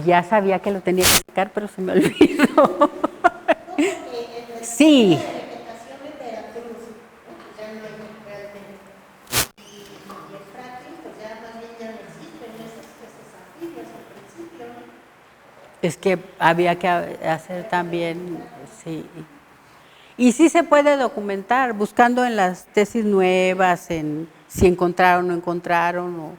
Ya sabía que lo tenía que sacar, pero se me olvidó. No, porque en el Sí. de vegetación en Veracruz, pues ya no hay realmente. Y el fracking, pues ya más bien ya no existen esas especies anfibias al principio. Es que había que hacer también, sí. Y sí se puede documentar, buscando en las tesis nuevas, en si encontraron o no encontraron, o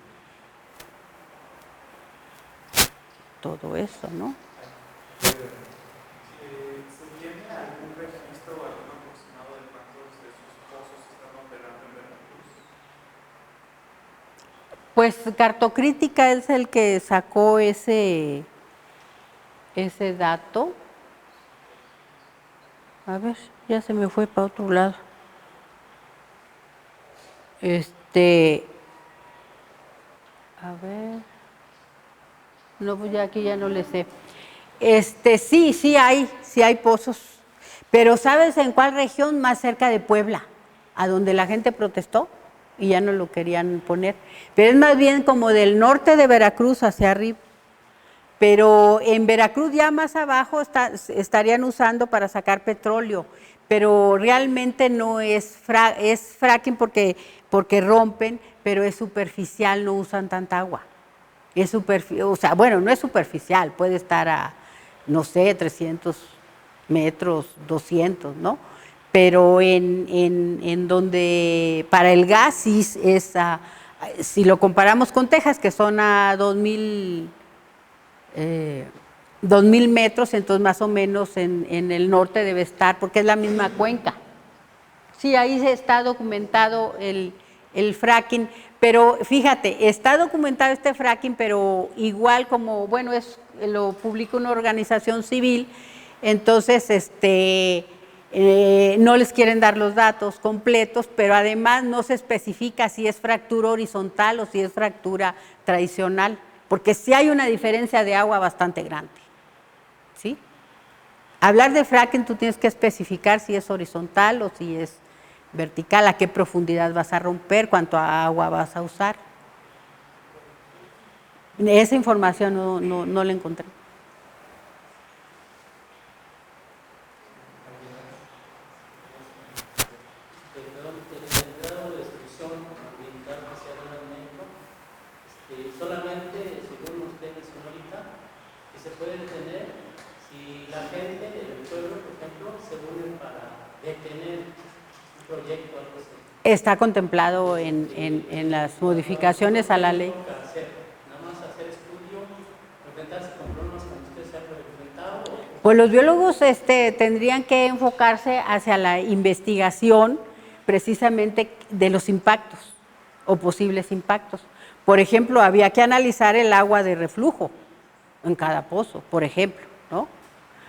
todo eso, ¿no? ¿Se tiene algún registro o algún aproximado de cuántos de sus pozos están operando en Veracruz? Pues Cartocrítica es el que sacó ese dato. A ver, ya se me fue para otro lado. A ver. No, pues ya aquí ya no le sé. Sí hay pozos. Pero ¿sabes en cuál región? Más cerca de Puebla, a donde la gente protestó y ya no lo querían poner. Pero es más bien como del norte de Veracruz hacia arriba. Pero en Veracruz ya más abajo estarían usando para sacar petróleo, pero realmente no es fracking porque rompen, pero es superficial, no usan tanta agua. O sea, bueno, no es superficial, puede estar a, no sé, 300 metros, 200, ¿no? Pero en donde para el gas sí es si lo comparamos con Texas, que son a 2,000 metros, entonces más o menos en el norte debe estar, porque es la misma cuenca. Sí, ahí está documentado el fracking, pero fíjate, está documentado este fracking, pero igual como, bueno, lo publica una organización civil, entonces no les quieren dar los datos completos, pero además no se especifica si es fractura horizontal o si es fractura tradicional, porque sí hay una diferencia de agua bastante grande, ¿sí? Hablar de fracking tú tienes que especificar si es horizontal o si es vertical, a qué profundidad vas a romper, cuánto agua vas a usar. Esa información no la encontré. Solamente, según ustedes, señorita, que se puede detener si la gente del pueblo, por ejemplo, se une para de tener un proyecto, algo así. Está contemplado en las modificaciones a la ley. Nada más hacer estudio, enfrentarse con problemas como usted se ha enfrentado. Pues los biólogos tendrían que enfocarse hacia la investigación precisamente de los impactos o posibles impactos. Por ejemplo, había que analizar el agua de reflujo en cada pozo, por ejemplo, ¿no?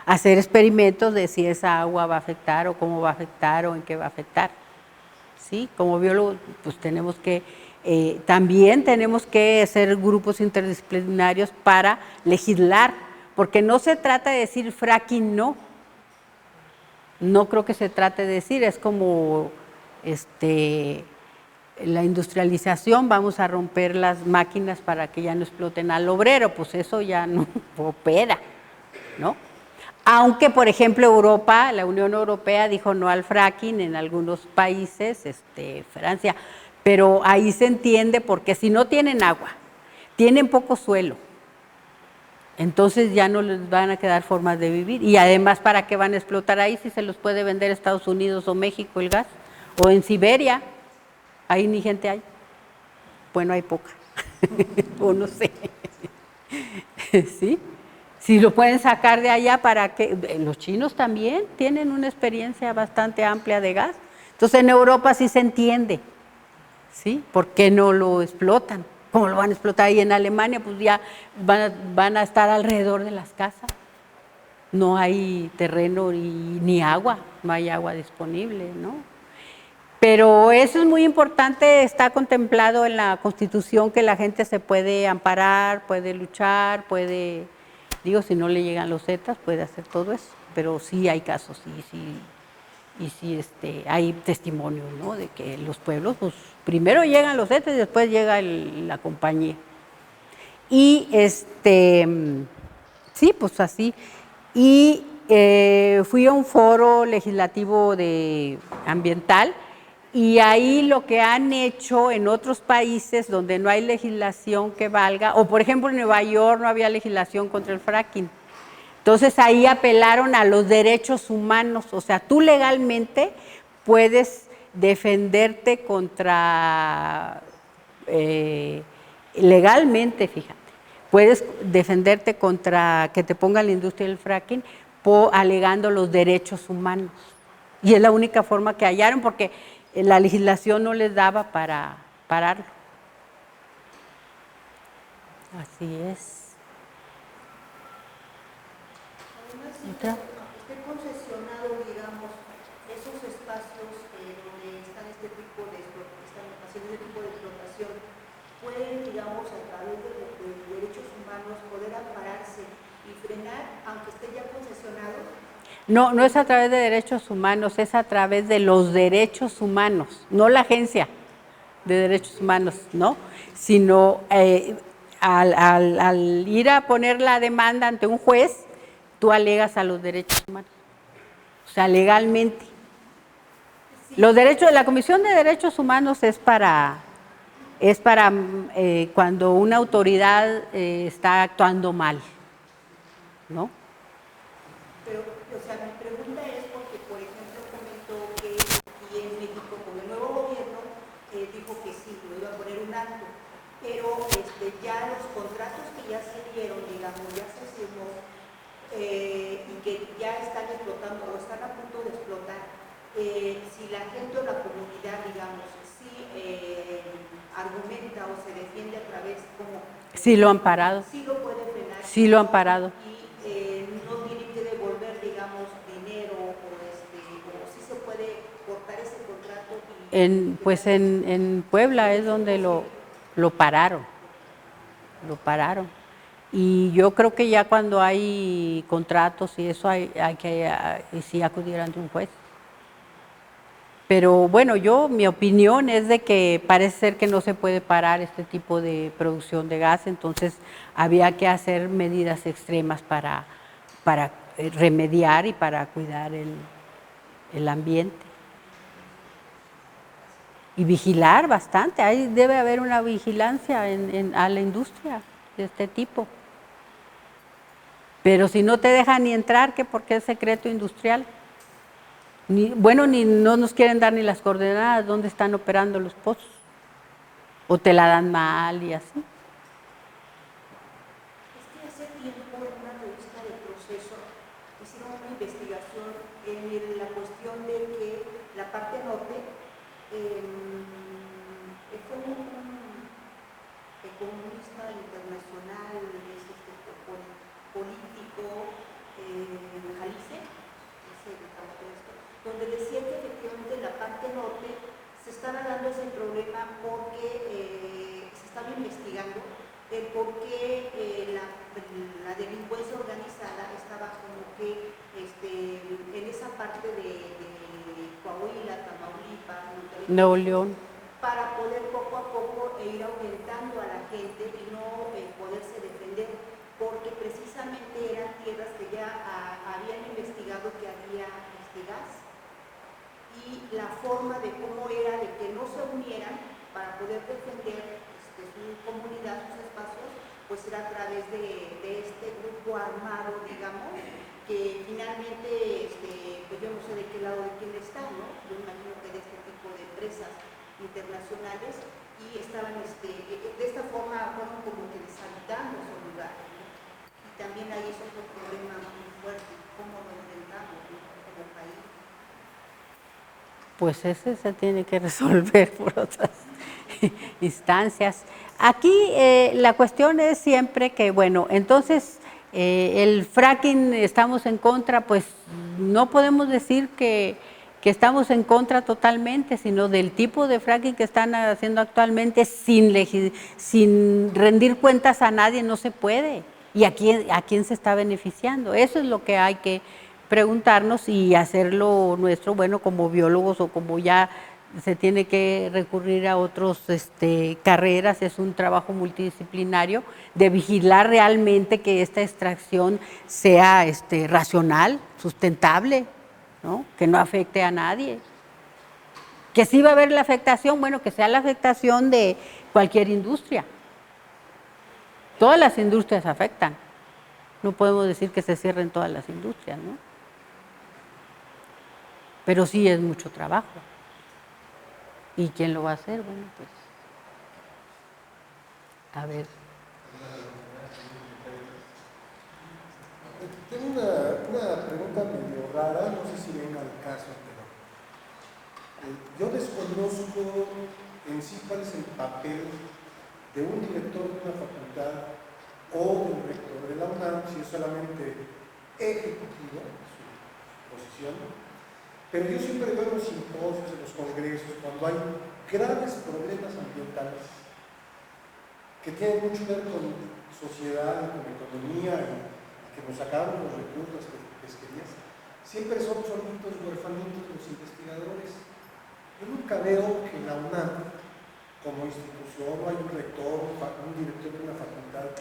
Hacer experimentos de si esa agua va a afectar o cómo va a afectar o en qué va a afectar. ¿Sí? Como biólogos, pues tenemos que, también tenemos que hacer grupos interdisciplinarios para legislar, porque no se trata de decir fracking no. No creo que se trate de decir, es como la industrialización, vamos a romper las máquinas para que ya no exploten al obrero, pues eso ya no opera, ¿no? Aunque, por ejemplo, Europa, la Unión Europea dijo no al fracking en algunos países, Francia, pero ahí se entiende porque si no tienen agua, tienen poco suelo, entonces ya no les van a quedar formas de vivir. Y además, ¿para qué van a explotar ahí si se los puede vender a Estados Unidos o México el gas? O en Siberia, ahí ni gente hay. Bueno, hay poca, o no sé, ¿sí? Si lo pueden sacar de allá, ¿para qué? Los chinos también tienen una experiencia bastante amplia de gas. Entonces en Europa sí se entiende, ¿sí? ¿Por qué no lo explotan? ¿Cómo lo van a explotar? Y en Alemania pues ya van a estar alrededor de las casas. No hay terreno ni agua, no hay agua disponible, ¿no? Pero eso es muy importante, está contemplado en la Constitución que la gente se puede amparar, puede luchar, puede... Digo, si no le llegan los zetas, puede hacer todo eso, pero sí hay casos, y sí hay testimonios, ¿no? De que los pueblos, pues primero llegan los zetas y después llega la compañía. Y sí, pues así. Y fui a un foro legislativo ambiental, y ahí lo que han hecho en otros países donde no hay legislación que valga, o por ejemplo en Nueva York no había legislación contra el fracking, entonces ahí apelaron a los derechos humanos, o sea, tú legalmente puedes defenderte contra, legalmente, fíjate, puedes defenderte contra que te ponga la industria del fracking alegando los derechos humanos, y es la única forma que hallaron porque la legislación no les daba para pararlo. Así es. Además, esté concesionado, digamos, esos espacios donde están este tipo de explotación, pueden, digamos, a través de derechos humanos, poder ampararse y frenar, aunque esté ya concesionado. No, no es a través de derechos humanos, es a través de los derechos humanos, no la agencia de derechos humanos, ¿no? Sino al ir a poner la demanda ante un juez, tú alegas a los derechos humanos, o sea, legalmente. Los derechos, la Comisión de Derechos Humanos es para cuando una autoridad está actuando mal, ¿no? Pero, o sea, mi pregunta es porque, por ejemplo, comentó que aquí en México, con el nuevo gobierno, dijo que sí, lo iba a poner un alto, pero ya los contratos que ya se dieron, digamos, ya se firmó, y que ya están explotando o están a punto de explotar, si la gente o la comunidad, digamos, sí argumenta o se defiende a través como... Sí lo han parado. Sí lo puede frenar. Sí lo han parado. Y no tienen que devolver, digamos, dinero o sí se puede cortar ese contrato. Pues en Puebla es donde lo pararon. Lo pararon. Y yo creo que ya cuando hay contratos y eso hay que sí acudir ante un juez. Pero bueno, mi opinión es de que parece ser que no se puede parar este tipo de producción de gas, entonces había que hacer medidas extremas para remediar y para cuidar el ambiente. Y vigilar bastante, ahí debe haber una vigilancia a la industria de este tipo. Pero si no te dejan ni entrar, ¿qué? Porque es secreto industrial. Ni no nos quieren dar ni las coordenadas dónde están operando los pozos. O te la dan mal y así. Es que hace tiempo en una revista de Proceso hicieron una investigación en la cuestión de que la parte norte fue un economista internacional, es político, Jalice, donde decía que efectivamente en la parte norte se estaba dando ese problema porque se estaba investigando el por qué la delincuencia organizada estaba como que en esa parte de Coahuila, Tamaulipas, Nuevo León. para poder poco a poco ir aumentando a la gente y no poderse defender, porque precisamente eran tierras que ya habían investigado que había gas, y la forma de cómo era de que no se unieran para poder defender su comunidad, sus espacios, pues era a través de este grupo armado, digamos, que finalmente, pues yo no sé de qué lado de quién está, ¿no? Yo imagino que de este tipo de empresas internacionales, y estaban, de esta forma, fueron como que deshabitando su lugar, ¿no? Y también ahí es otro problema muy fuerte, cómo lo enfrentamos, ¿no? Como país. Pues ese se tiene que resolver por otras instancias. Aquí la cuestión es siempre que, bueno, entonces el fracking estamos en contra, pues no podemos decir que estamos en contra totalmente, sino del tipo de fracking que están haciendo actualmente sin rendir cuentas a nadie, no se puede. ¿Y a quién se está beneficiando? Eso es lo que hay que preguntarnos y hacerlo nuestro, bueno, como biólogos o como ya se tiene que recurrir a otras carreras, es un trabajo multidisciplinario de vigilar realmente que esta extracción sea racional, sustentable, ¿no? Que no afecte a nadie. Que sí va a haber la afectación, bueno, que sea la afectación de cualquier industria. Todas las industrias afectan. No podemos decir que se cierren todas las industrias, ¿no? Pero sí es mucho trabajo. ¿Y quién lo va a hacer? Bueno, pues, a ver. Tengo una pregunta medio rara, no sé si venga al caso, pero yo desconozco en sí cuál es el papel de un director de una facultad o del rector de la UNAM, si es solamente ejecutivo, su posición. Pero yo siempre veo en los simposios, en los congresos, cuando hay graves problemas ambientales que tienen mucho que ver con sociedad, con economía, y que nos acaban los recursos, las pesquerías, siempre son solitos, huerfanitos los investigadores. Yo nunca veo que la UNAM, como institución, hay un rector, un director de una facultad,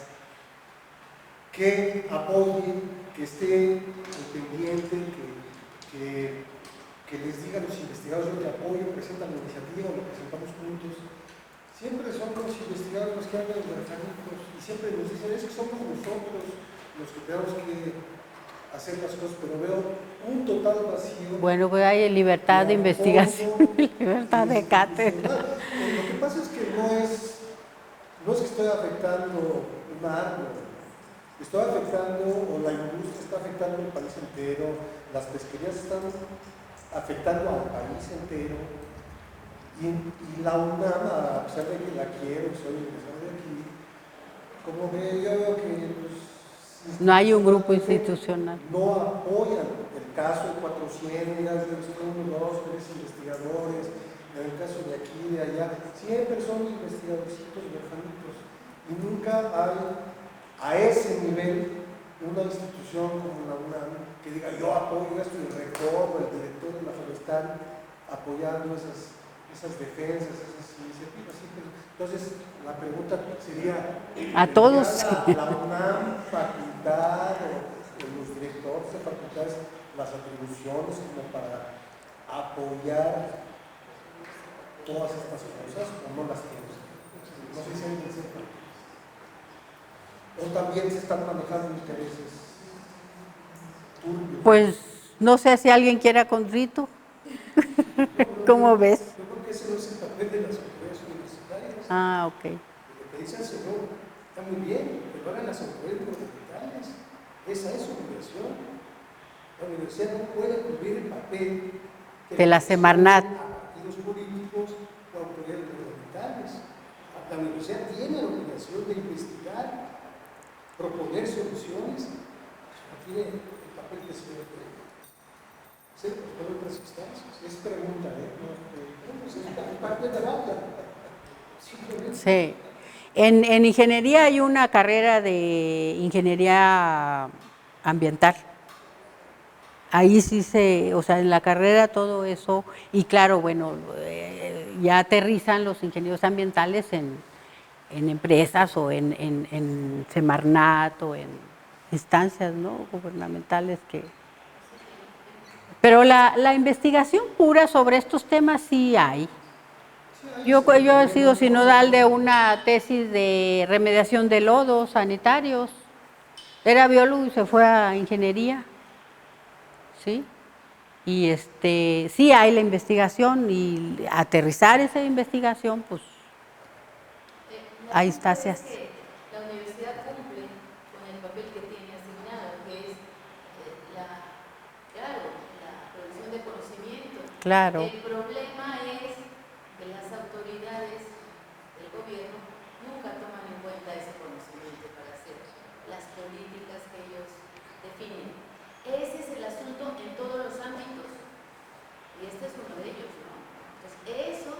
que apoye, que esté al pendiente, que les diga a los investigadores: yo te apoyo, presentan la iniciativa, lo presentamos juntos. Siempre son los investigadores los que hablan de refanitos y siempre nos dicen: es que somos nosotros los que tenemos que hacer las cosas, pero veo un total vacío. Bueno, pues hay libertad de investigación, libertad de cátedra. Lo que pasa es que no es que esté afectando un árbol, estoy afectando, o la industria está afectando el país entero, las pesquerías están afectando al país entero, y la UNAM, a pesar de que la quiero, soy egresado de aquí, como que yo veo que no hay un grupo institucional. No apoyan el caso de 400, son 1, 2, 3 investigadores, en el caso de aquí, de allá, siempre son investigadorcitos huerfanitos, y nunca hay a ese nivel una institución como la UNAM que diga: yo apoyo esto, y el rector o el director de la forestal apoyando esas defensas, esas iniciativas. Entonces, la pregunta sería: a todos. ¿La UNAM, facultad o los directores de facultades las atribuciones como para apoyar todas estas cosas, o no las tienen? No sé si alguien sepa. ¿O también se están manejando intereses turbios? Pues no sé si alguien quiera con Rito. ¿Cómo ves? Yo creo que ese no es el papel de las autoridades universitarias. Ah, ok. Lo que dice el señor está muy bien, que lo hagan las autoridades gubernamentales. Esa es su obligación. La universidad no puede cumplir el papel De la Semarnat. a partidos políticos o autoridades gubernamentales. La universidad tiene la obligación de investigar, proponer soluciones. No tiene el papel que se debe tener. Sí, por otras instancias. Es pregunta, no, pues es parte de la banda. Simplemente. Sí. En ingeniería hay una carrera de ingeniería ambiental. Ahí sí o sea, en la carrera todo eso, y claro, bueno, ya aterrizan los ingenieros ambientales en empresas o en Semarnat o en instancias, ¿no?, gubernamentales que... Pero la investigación pura sobre estos temas sí hay. Yo he sido sinodal de una tesis de remediación de lodos sanitarios. Era biólogo y se fue a ingeniería. ¿Sí? Y sí hay la investigación y aterrizar esa investigación, pues hay instancias. La universidad cumple con el papel que tiene asignado, que es la producción de conocimiento. Claro. El problema es que las autoridades del gobierno nunca toman en cuenta ese conocimiento para hacer las políticas que ellos definen. Ese es el asunto en todos los ámbitos y este es uno de ellos, ¿no? Entonces eso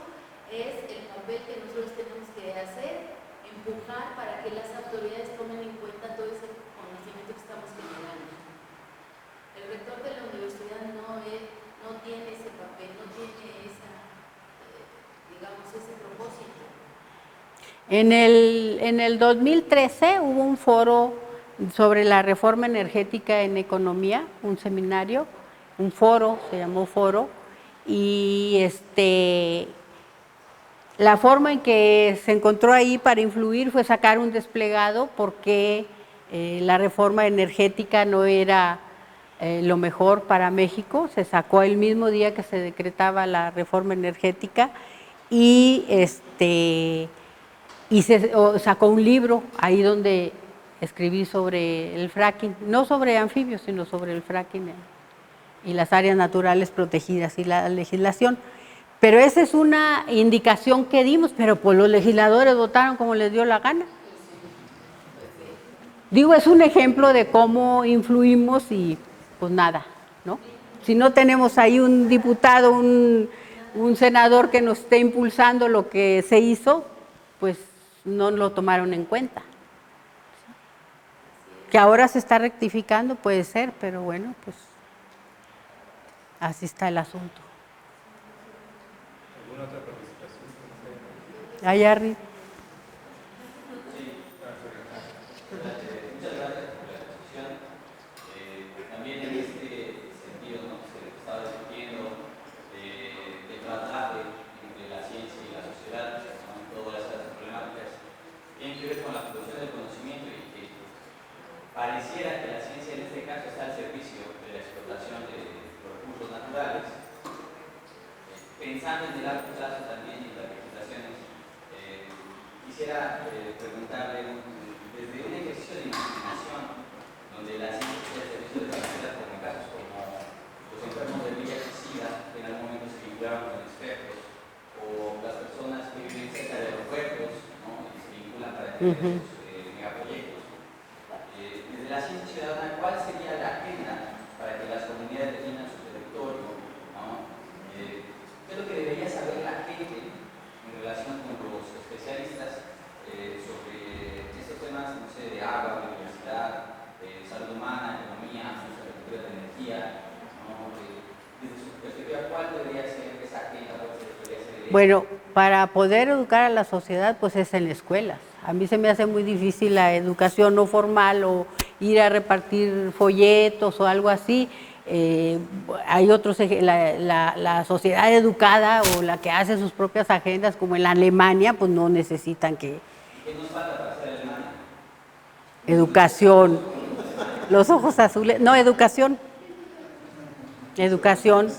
es el papel que nosotros tenemos que hacer, empujar para que las autoridades tomen en cuenta todo ese conocimiento que estamos generando. El rector de la universidad no tiene ese papel, no tiene ese propósito. En el 2013 hubo un foro sobre la reforma energética en economía, un seminario, un foro, se llamó foro, y la forma en que se encontró ahí para influir fue sacar un desplegado porque la reforma energética no era lo mejor para México. Se sacó el mismo día que se decretaba la reforma energética y se sacó un libro ahí donde escribí sobre el fracking, no sobre anfibios, sino sobre el fracking y las áreas naturales protegidas y la legislación. Pero esa es una indicación que dimos, pero pues los legisladores votaron como les dio la gana. Digo, es un ejemplo de cómo influimos y pues nada, ¿no? Si no tenemos ahí un diputado, un senador que nos esté impulsando lo que se hizo, pues no lo tomaron en cuenta. Que ahora se está rectificando, puede ser, pero bueno, pues así está el asunto. ¿Alguna otra participación? Allá arriba. Muchas gracias por la exposición. También en este sentido, ¿no?, se estaba discutiendo el traslaje entre la ciencia y la sociedad, ¿no?, todas estas problemáticas tienen que ver con la producción del conocimiento y que pareciera que la ciencia en este caso está al servicio de la explotación de los recursos naturales. Pensando en el largo plazo también y las legislaciones, quisiera preguntarle, desde un ejercicio de imaginación, donde la ciencia está al servicio de la sociedad, como en casos como los enfermos de VIH-Sida, que en algún momento se vinculaban con expertos, o las personas que viven cerca de aeropuertos, ¿no?, y se vinculan para tener estos megaproyectos. Desde la ciencia ciudadana, ¿cuál sería la agenda para que las comunidades definan su territorio, ¿no? ¿Qué es lo que debería saber la gente en relación con los especialistas sobre estos temas, no sé, de agua, biodiversidad, salud humana, economía, agricultura de energía, ¿no? Desde su perspectiva, ¿cuál debería ser esa agenda? Bueno, para poder educar a la sociedad, pues es en escuelas. A mí se me hace muy difícil la educación no formal o ir a repartir folletos o algo así. Hay otros, la sociedad educada o la que hace sus propias agendas, como en Alemania, pues no necesitan que... ¿Qué nos falta para hacer Alemania? Educación. Los ojos azules. No, educación. Educación.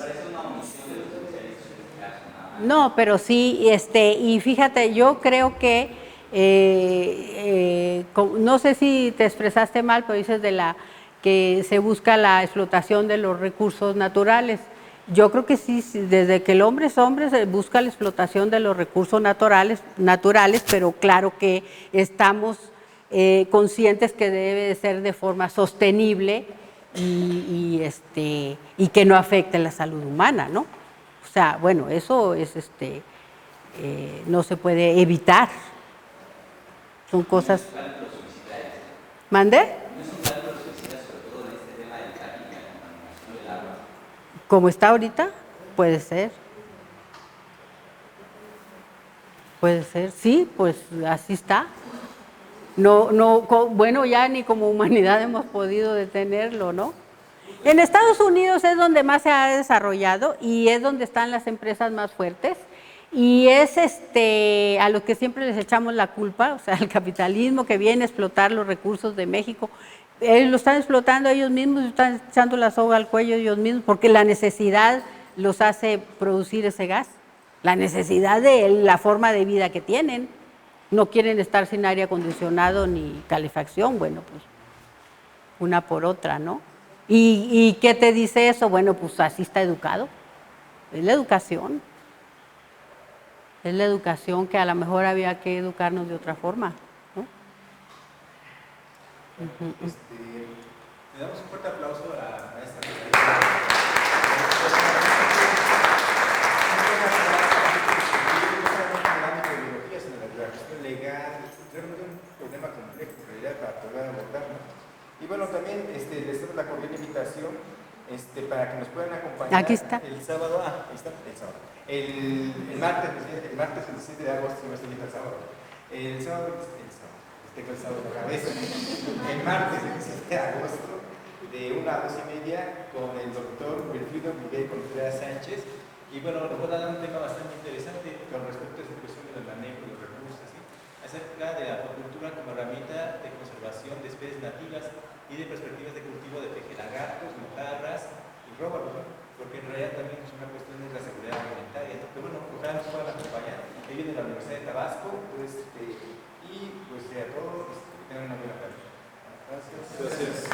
No, pero sí, y fíjate, yo creo que, no sé si te expresaste mal, pero dices que se busca la explotación de los recursos naturales. Yo creo que sí, desde que el hombre es hombre se busca la explotación de los recursos naturales, pero claro que estamos conscientes que debe de ser de forma sostenible y que no afecte la salud humana, ¿no? O sea, bueno, eso es no se puede evitar. Son cosas. ¿Mande? Como está ahorita, puede ser. Puede ser, sí, pues así está. Bueno, ya ni como humanidad hemos podido detenerlo, ¿no? En Estados Unidos es donde más se ha desarrollado y es donde están las empresas más fuertes y es a los que siempre les echamos la culpa, o sea, el capitalismo que viene a explotar los recursos de México. Ellos lo están explotando ellos mismos, están echando la soga al cuello ellos mismos porque la necesidad los hace producir ese gas, la necesidad de la forma de vida que tienen. No quieren estar sin aire acondicionado ni calefacción, bueno, pues una por otra, ¿no? ¿Y qué te dice eso? Bueno, pues así está educado. Es la educación. Es la educación que a lo mejor había que educarnos de otra forma, ¿no? Le damos un fuerte aplauso a la maestra. Legal, realmente un problema complejo en realidad para poder abordarlo. Y bueno, también les damos la cordial invitación para que nos puedan acompañar. Aquí está. El sábado, ahí está, el sábado. El martes el 17 de agosto, si no estoy viendo el sábado. El sábado, tengo el sábado en la cabeza. El martes 17 de agosto, de 1 a 2:30, con el doctor Wilfrido Miguel Contreras Sánchez. Y bueno, nos va a dar un tema bastante interesante con respecto a esa cuestión del manejo de los recursos, ¿sí? Acerca de la acuicultura como herramienta de conservación de especies nativas y de perspectivas de cultivo de pejelagartos, mojarras y róbalos, ¿no? Porque en realidad también es una cuestión de la seguridad alimentaria, ¿no? Pero bueno, ojalá nos puedan acompañar. Ellos vienen de la Universidad de Tabasco, y pues a todos que tengan una buena tarde. Gracias.